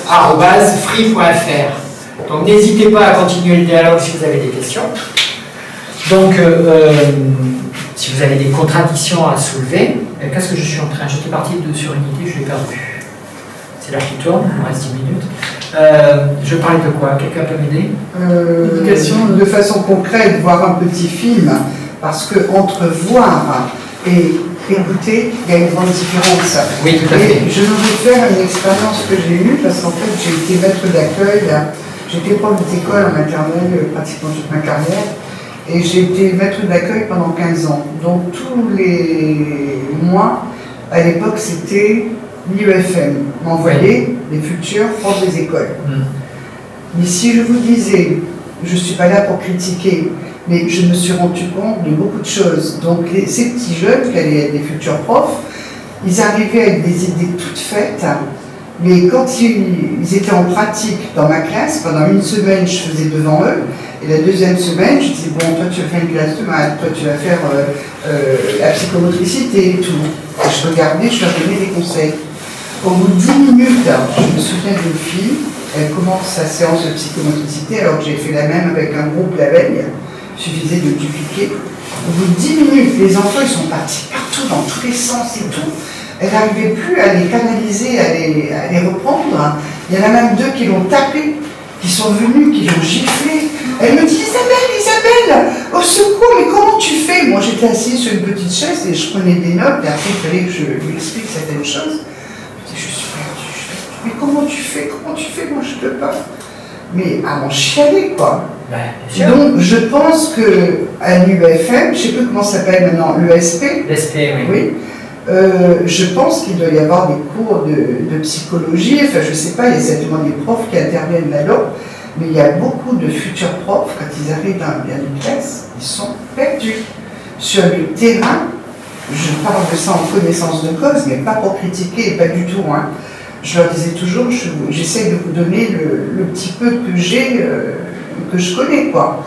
@free.fr. Donc n'hésitez pas à continuer le dialogue si vous avez des questions. Donc, si vous avez des contradictions à soulever, qu'est-ce que je suis en train? J'étais parti sur une idée, je l'ai perdue. C'est l'heure qui tourne, il me reste 10 minutes. Je parlais de quoi? Quelqu'un peut m'aider? L'éducation de façon concrète, voir un petit film, parce que entre voir et écouter, il y a une grande différence. Oui, tout à fait. Et je voudrais faire une expérience que j'ai eue, parce qu'en fait, j'ai été maître d'accueil. J'étais prof d'école en maternelle pratiquement toute ma carrière et j'ai été maître d'accueil pendant 15 ans. Donc tous les mois, à l'époque, c'était l'IEFM, m'envoyait les futurs profs des écoles. Mais si je vous disais, je ne suis pas là pour critiquer, mais je me suis rendu compte de beaucoup de choses. Donc ces petits jeunes, qui allaient être des futurs profs, ils arrivaient avec des idées toutes faites. Mais quand ils étaient en pratique dans ma classe, pendant une semaine, je faisais devant eux. Et la deuxième semaine, je disais, bon, toi tu vas faire une classe de maths, toi tu vas faire la psychomotricité et tout. Et je regardais, je leur donnais des conseils. Au bout de 10 minutes, je me souviens d'une fille, elle commence sa séance de psychomotricité, alors que j'ai fait la même avec un groupe la veille. Il suffisait de dupliquer. Au bout de 10 minutes, les enfants ils sont partis partout, dans tous les sens et tout. Elle n'arrivait plus à les canaliser, à les reprendre. Il y en a même 2 qui l'ont tapé, qui sont venus, qui l'ont giflé. Elle me dit, Isabelle, au secours, mais comment tu fais? Moi j'étais assise sur une petite chaise et je prenais des notes, et après il fallait que je lui explique certaines choses. Je suis perdue, mais comment tu fais? Moi je ne peux pas. Mais à m'en chialer, quoi. Donc je pense qu'à l'UEFM, je ne sais plus comment ça s'appelle maintenant, l'ESP. L'ESP, oui. Oui. Je pense qu'il doit y avoir des cours de psychologie, enfin je ne sais pas, il y a certainement des profs qui interviennent là-dedans, mais il y a beaucoup de futurs profs, quand ils arrivent dans une classe, ils sont perdus. Sur le terrain, je parle de ça en connaissance de cause, mais pas pour critiquer, pas du tout. Hein. Je leur disais toujours, j'essaie de vous donner le petit peu que j'ai, que je connais, quoi.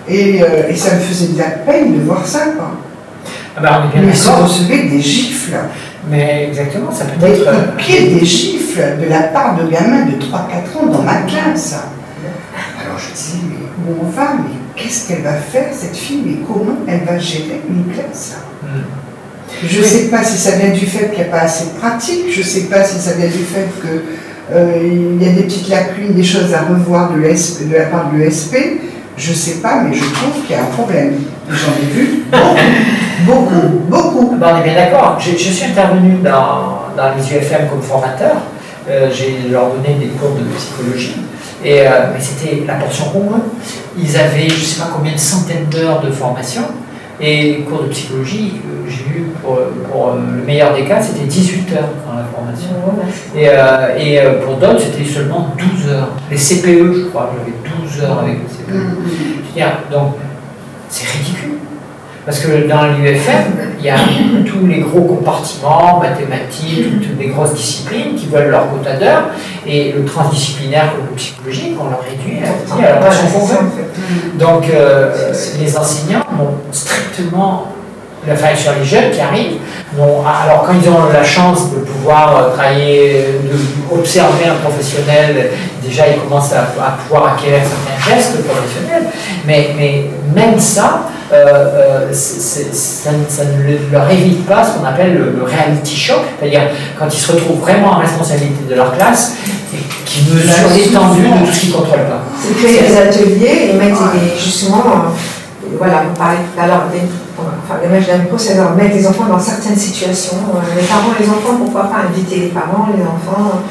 Et ça me faisait de la peine de voir ça, quoi. Ah ben, on est bien ils se recevaient des gifles. Mais exactement, ça peut Des être... coups de pied, des gifles de la part de gamins de 3-4 ans dans ma classe. Alors je disais, mais où on va, mais qu'est-ce qu'elle va faire, cette fille, mais comment elle va gérer une classe? Je ne sais pas si ça vient du fait qu'il n'y a pas assez de pratique, je ne sais pas si ça vient du fait qu'il y a des petites lacunes, des choses à revoir de la part de l'ESP. Je ne sais pas, mais je trouve qu'il y a un problème. J'en ai vu beaucoup. Ben, on est bien d'accord. Je suis intervenu dans les UFM comme formateur. J'ai leur donné des cours de psychologie. Mais c'était la portion congrue. Ils avaient, je ne sais pas combien de centaines d'heures de formation. Et les cours de psychologie, j'ai eu pour le meilleur des cas, c'était 18 heures dans la formation. Et pour d'autres, c'était seulement 12 heures. Les CPE, je crois, j'avais 12 heures avec les CPE. Donc, c'est ridicule. Parce que dans l'UFM, il y a tous les gros compartiments, mathématiques, toutes les grosses disciplines qui veulent leur quota d'heures, et le transdisciplinaire comme le psychologique, on leur réduit à la portion congrue. Donc les enseignants n'ont strictement, enfin sur les jeunes qui arrivent, alors quand ils ont la chance de pouvoir travailler, d'observer un professionnel, déjà ils commencent à pouvoir acquérir certains gestes professionnels, mais même ça, ça ne leur évite pas ce qu'on appelle le reality shock, c'est-à-dire quand ils se retrouvent vraiment en responsabilité de leur classe et qu'ils mesurent l'étendue de tout ce qu'ils ne contrôlent pas. C'est créer des ateliers et mettre justement, voilà, vous parlez tout à l'heure les matchs d'impro, c'est mettre les enfants dans certaines situations. Les parents et les enfants, pourquoi pas inviter les parents, les enfants,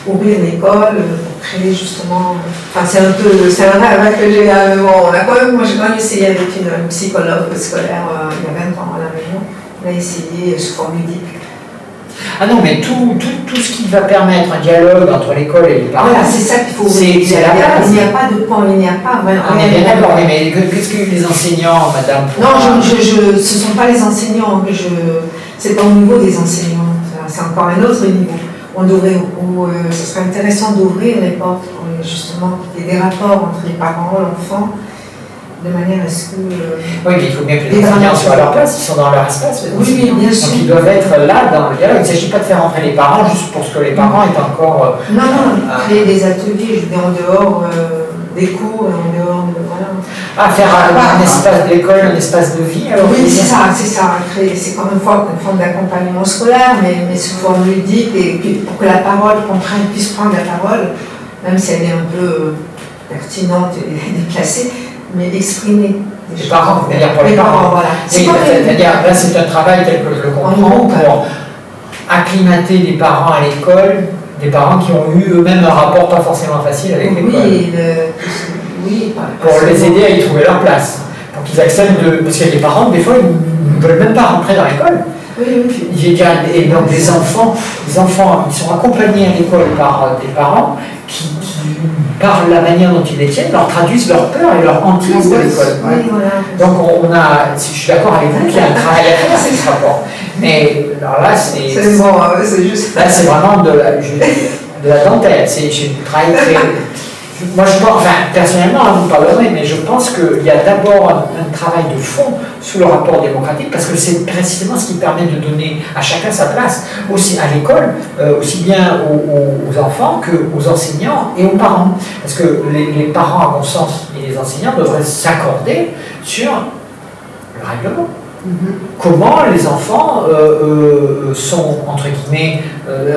ouvrir l'école, pour créer justement. Enfin, c'est un rêve que j'ai. Moi, j'ai quand même essayé avec une psychologue scolaire il y a 20 ans à la maison. On a essayé sous forme ludique. Ah non, mais tout ce qui va permettre un dialogue entre l'école et les parents. Voilà, c'est ça qu'il faut. C'est la base. Il n'y a pas de point, il n'y a pas vraiment. On est bien d'accord, mais qu'est-ce que les enseignants, madame? Non, ce ne sont pas les enseignants que c'est pas au niveau des enseignants, c'est encore un autre niveau. Ce serait intéressant d'ouvrir les portes, justement, qu'il y ait des rapports entre les parents, l'enfant, de manière à ce que... Oui, mais il faut bien que les enseignants soient à leur place, ils sont dans leur espace. Oui, bien sûr. Donc ils doivent être là dans le dialogue. Il ne s'agit pas de faire entrer les parents juste pour ce que les parents aient encore... Non, créer des ateliers, je veux dire, en dehors des cours, en dehors de... Voilà. Faire un espace d'école, un espace de vie. Alors oui, c'est ça. C'est comme une forme d'accompagnement scolaire, mais sous forme ludique, et puis pour que la parole, qu'on puisse prendre la parole, même si elle est un peu pertinente et déplacée, mais exprimer. Les parents, c'est-à-dire pour les parents. Voilà. Oui, c'est-à-dire là c'est un travail tel que je le comprends pour acclimater les parents à l'école, des parents qui ont eu eux-mêmes un rapport pas forcément facile avec l'école. Oui, pour les aider à y trouver leur place. Pour qu'ils acceptent de. Parce qu'il y a des parents, des fois, ils ne veulent même pas rentrer dans l'école. Et donc les enfants, ils sont accompagnés à l'école par des parents qui, par la manière dont ils les tiennent, leur traduisent leur peur et leur hantise de l'école. Donc je suis d'accord avec vous qu'il y a un travail à faire avec ce rapport. Mais alors là, c'est juste. Là, c'est vraiment de la dentelle. C'est du travail très. Moi, je pense, personnellement, vous parlerez, mais je pense qu'il y a d'abord un travail de fond sous le rapport démocratique, parce que c'est précisément ce qui permet de donner à chacun sa place, aussi à l'école, aussi bien aux enfants qu'aux enseignants et aux parents. Parce que les parents, à mon sens, et les enseignants devraient s'accorder sur le règlement. Comment les enfants sont, entre guillemets,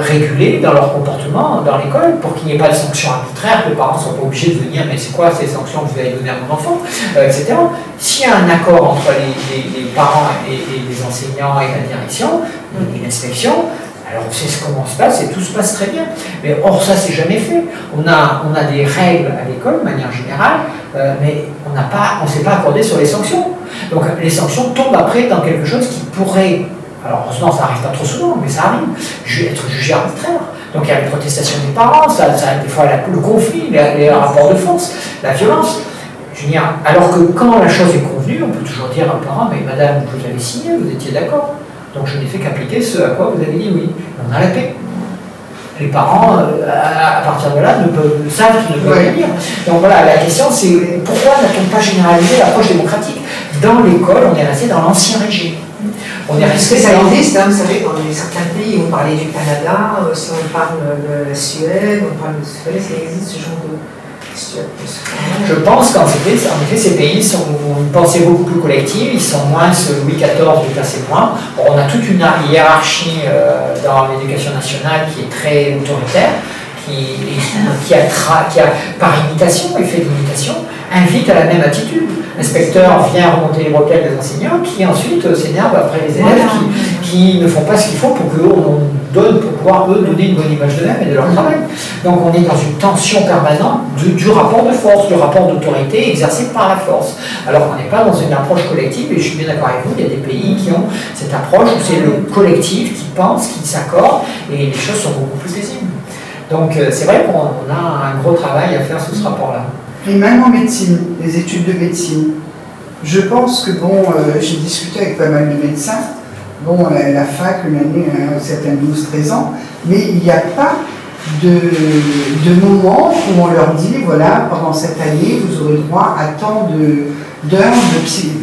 régulés dans leur comportement dans l'école pour qu'il n'y ait pas de sanctions arbitraires, que les parents ne soient pas obligés de venir, mais c'est quoi ces sanctions que vous allez donner à mon enfant, etc. S'il y a un accord entre les parents et les enseignants et la direction, et l'inspection, alors on sait comment se passe et tout se passe très bien. Mais or, ça, c'est jamais fait. On a des règles à l'école, de manière générale, mais on ne s'est pas accordé sur les sanctions. Donc les sanctions tombent après dans quelque chose qui pourrait Alors heureusement ça n'arrive pas trop souvent, mais ça arrive, être jugé arbitraire. Donc il y a les protestations des parents, des fois le conflit, les rapports de force, la violence. Je veux dire, alors que quand la chose est convenue, on peut toujours dire aux parents, mais madame, vous avez signé, vous étiez d'accord. Donc je n'ai fait qu'appliquer ce à quoi vous avez dit oui. On a la paix. Les parents, à partir de là, savent qu'ils ne peuvent pas dire. Donc voilà, la question c'est pourquoi n'a-t-on pas généralisé l'approche démocratique? Dans l'école, on est resté dans l'ancien régime. On est resté ça existe, vous savez, dans certains pays, on parlait du Canada, si on parle de la Suède, on parle de Suède, ça existe ce genre de situation. Je pense qu'en effet, ces pays ont une pensée beaucoup plus collective, ils sont moins ce Louis XIV du passé moins. Bon, on a toute une hiérarchie dans l'éducation nationale qui est très autoritaire, qui a, par imitation, effet d'imitation, invite à la même attitude. L'inspecteur vient remonter les bretelles des enseignants qui ensuite s'énervent après les élèves qui ne font pas ce qu'il faut pour pouvoir eux donner une bonne image d'eux-mêmes et de leur travail. Donc on est dans une tension permanente du rapport de force, du rapport d'autorité exercé par la force. Alors qu'on n'est pas dans une approche collective, et je suis bien d'accord avec vous, il y a des pays qui ont cette approche où c'est le collectif qui pense, qui s'accorde, et les choses sont beaucoup plus paisibles. Donc c'est vrai qu'on a un gros travail à faire sur ce rapport-là. Et même en médecine, les études de médecine. Je pense que, j'ai discuté avec pas mal de médecins, la fac, une année, certains 12-13 ans, mais il n'y a pas de moment où on leur dit, voilà, pendant cette année, vous aurez droit à tant d'heures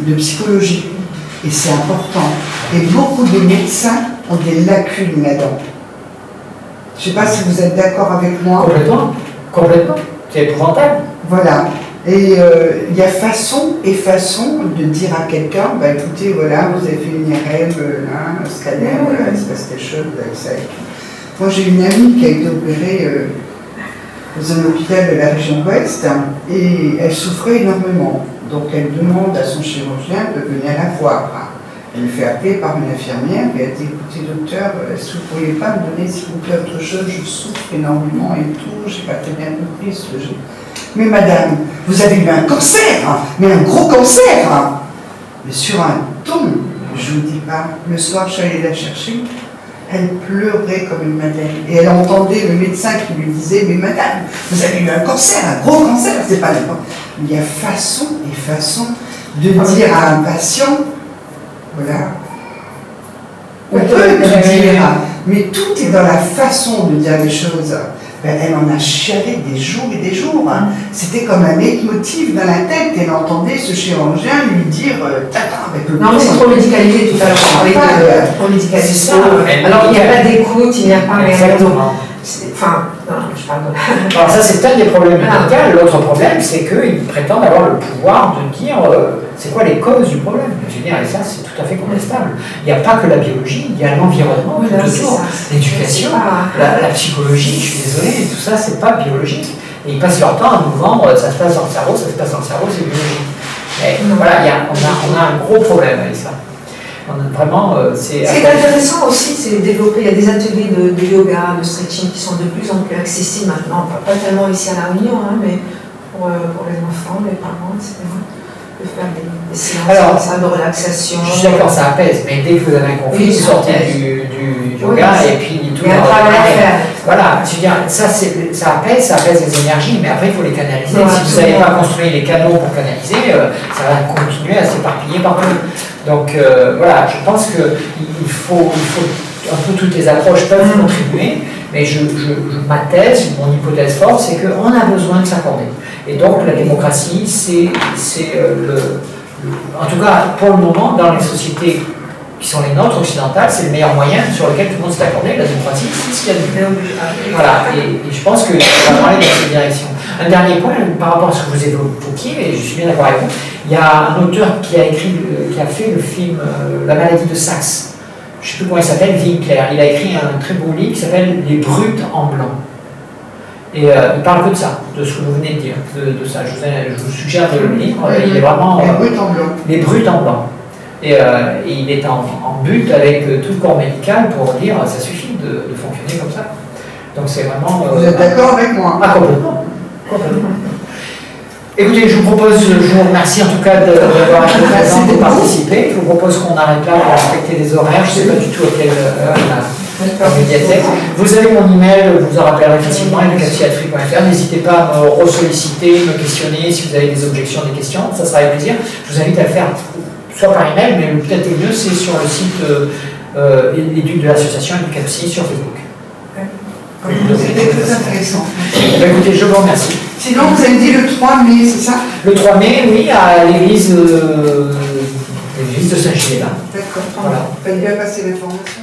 de psychologie. Et c'est important. Et beaucoup de médecins ont des lacunes là-dedans. Je ne sais pas si vous êtes d'accord avec moi. Complètement. C'est épouvantable. Voilà. Et il y a façon de dire à quelqu'un, écoutez, voilà, vous avez fait une IRM, un scanner, voilà, il se passe quelque chose, vous avez ça. Moi, j'ai une amie qui a été opérée dans un hôpital de la région ouest, et elle souffrait énormément. Donc, elle demande à son chirurgien de venir la voir. Elle fait appeler par une infirmière, et elle dit, écoutez, docteur, est-ce que vous ne pourriez pas me donner, s'il vous plaît, autre chose? Je souffre énormément et tout, je n'ai pas très bien compris ce que j'ai. Mais madame, vous avez eu un cancer, mais un gros cancer. Mais sur un ton, je ne vous dis pas, le soir, je suis allée la chercher, elle pleurait comme une madeleine. Et elle entendait le médecin qui lui disait, mais madame, vous avez eu un cancer, un gros cancer, c'est pas n'importe. Il y a façon et façon de dire à un patient, voilà, on peut tout dire, mais tout est dans la façon de dire les choses. Elle en a chialé des jours et des jours. C'était comme un leitmotiv dans la tête. Elle entendait ce chirurgien lui dire avec le non, mais c'est trop médicalisé tout à l'heure. On parlait de trop médicalisé. Alors il n'y a pas d'écoute, il n'y a pas. Exactement. Enfin, non, je parle de. Alors ça c'est un des problèmes médicaux. L'autre problème c'est qu'ils prétendent avoir le pouvoir de dire c'est quoi les causes du problème. Je veux dire, et ça c'est tout à fait contestable. Il n'y a pas que la biologie, il y a l'environnement, l'éducation, la psychologie, je suis désolé, tout ça c'est pas biologique. Et ils passent leur temps à nous vendre, ça se passe dans le cerveau, ça se passe dans le cerveau, c'est biologique. Mais voilà, on a un gros problème avec ça. Vraiment, c'est intéressant aussi, c'est de développer. Il y a des ateliers de yoga, de stretching qui sont de plus en plus accessibles maintenant. Pas tellement ici à La Réunion, mais pour les enfants, les parents, etc. De faire des séances de relaxation. Je suis d'accord, ça apaise, mais dès que vous avez un conflit, vous sortez du yoga et puis tout. Il y a un travail à faire. Voilà, je veux dire, ça apaise les énergies, mais après il faut les canaliser. Si vous n'avez pas construit les canaux pour canaliser, ça va continuer à s'éparpiller partout. Donc voilà, je pense qu'il faut un peu toutes les approches peuvent contribuer, mais ma thèse, mon hypothèse forte, c'est qu'on a besoin de s'accorder. Et donc la démocratie, en tout cas pour le moment, dans les sociétés qui sont les nôtres occidentales, c'est le meilleur moyen sur lequel tout le monde s'est accordé. La démocratie, c'est ce qu'il y a de mieux. Voilà, et je pense qu'il va aller dans cette direction. Un dernier point par rapport à ce que vous évoquiez, et je suis bien d'accord avec vous, il y a un auteur qui a fait le film La maladie de Saxe. Je ne sais plus comment il s'appelle, Winkler. Il a écrit un très beau livre qui s'appelle Les brutes en blanc. Et il parle que de ça, de ce que vous venez de dire, de ça. Je vous suggère de le lire. Il est vraiment. Les brutes en blanc. Les brutes en blanc. Et il est en but avec tout le corps médical pour dire ça suffit de fonctionner comme ça. Donc c'est vraiment. Vous êtes d'accord avec moi? Ah, complètement. Écoutez, je vous remercie en tout cas d'avoir été présent, de participer. Je vous propose qu'on arrête là pour respecter les horaires. Je ne sais pas du tout à quelle heure la médiathèque. Vous avez mon email, je vous en rappellerai facilement, educapsychiatrie.fr. N'hésitez pas à me ressolliciter, me questionner si vous avez des objections, des questions. Ça sera avec plaisir. Je vous invite à le faire soit par email, mais peut-être le mieux, c'est sur le site de l'association Educapsy sur Facebook. C'était très intéressant. Écoutez, je vous remercie. Sinon, vous avez dit le 3 mai, c'est ça? Le 3 mai, oui, à l'église de Saint-Gilles. D'accord. Voilà. Il fallait bien passer l'information.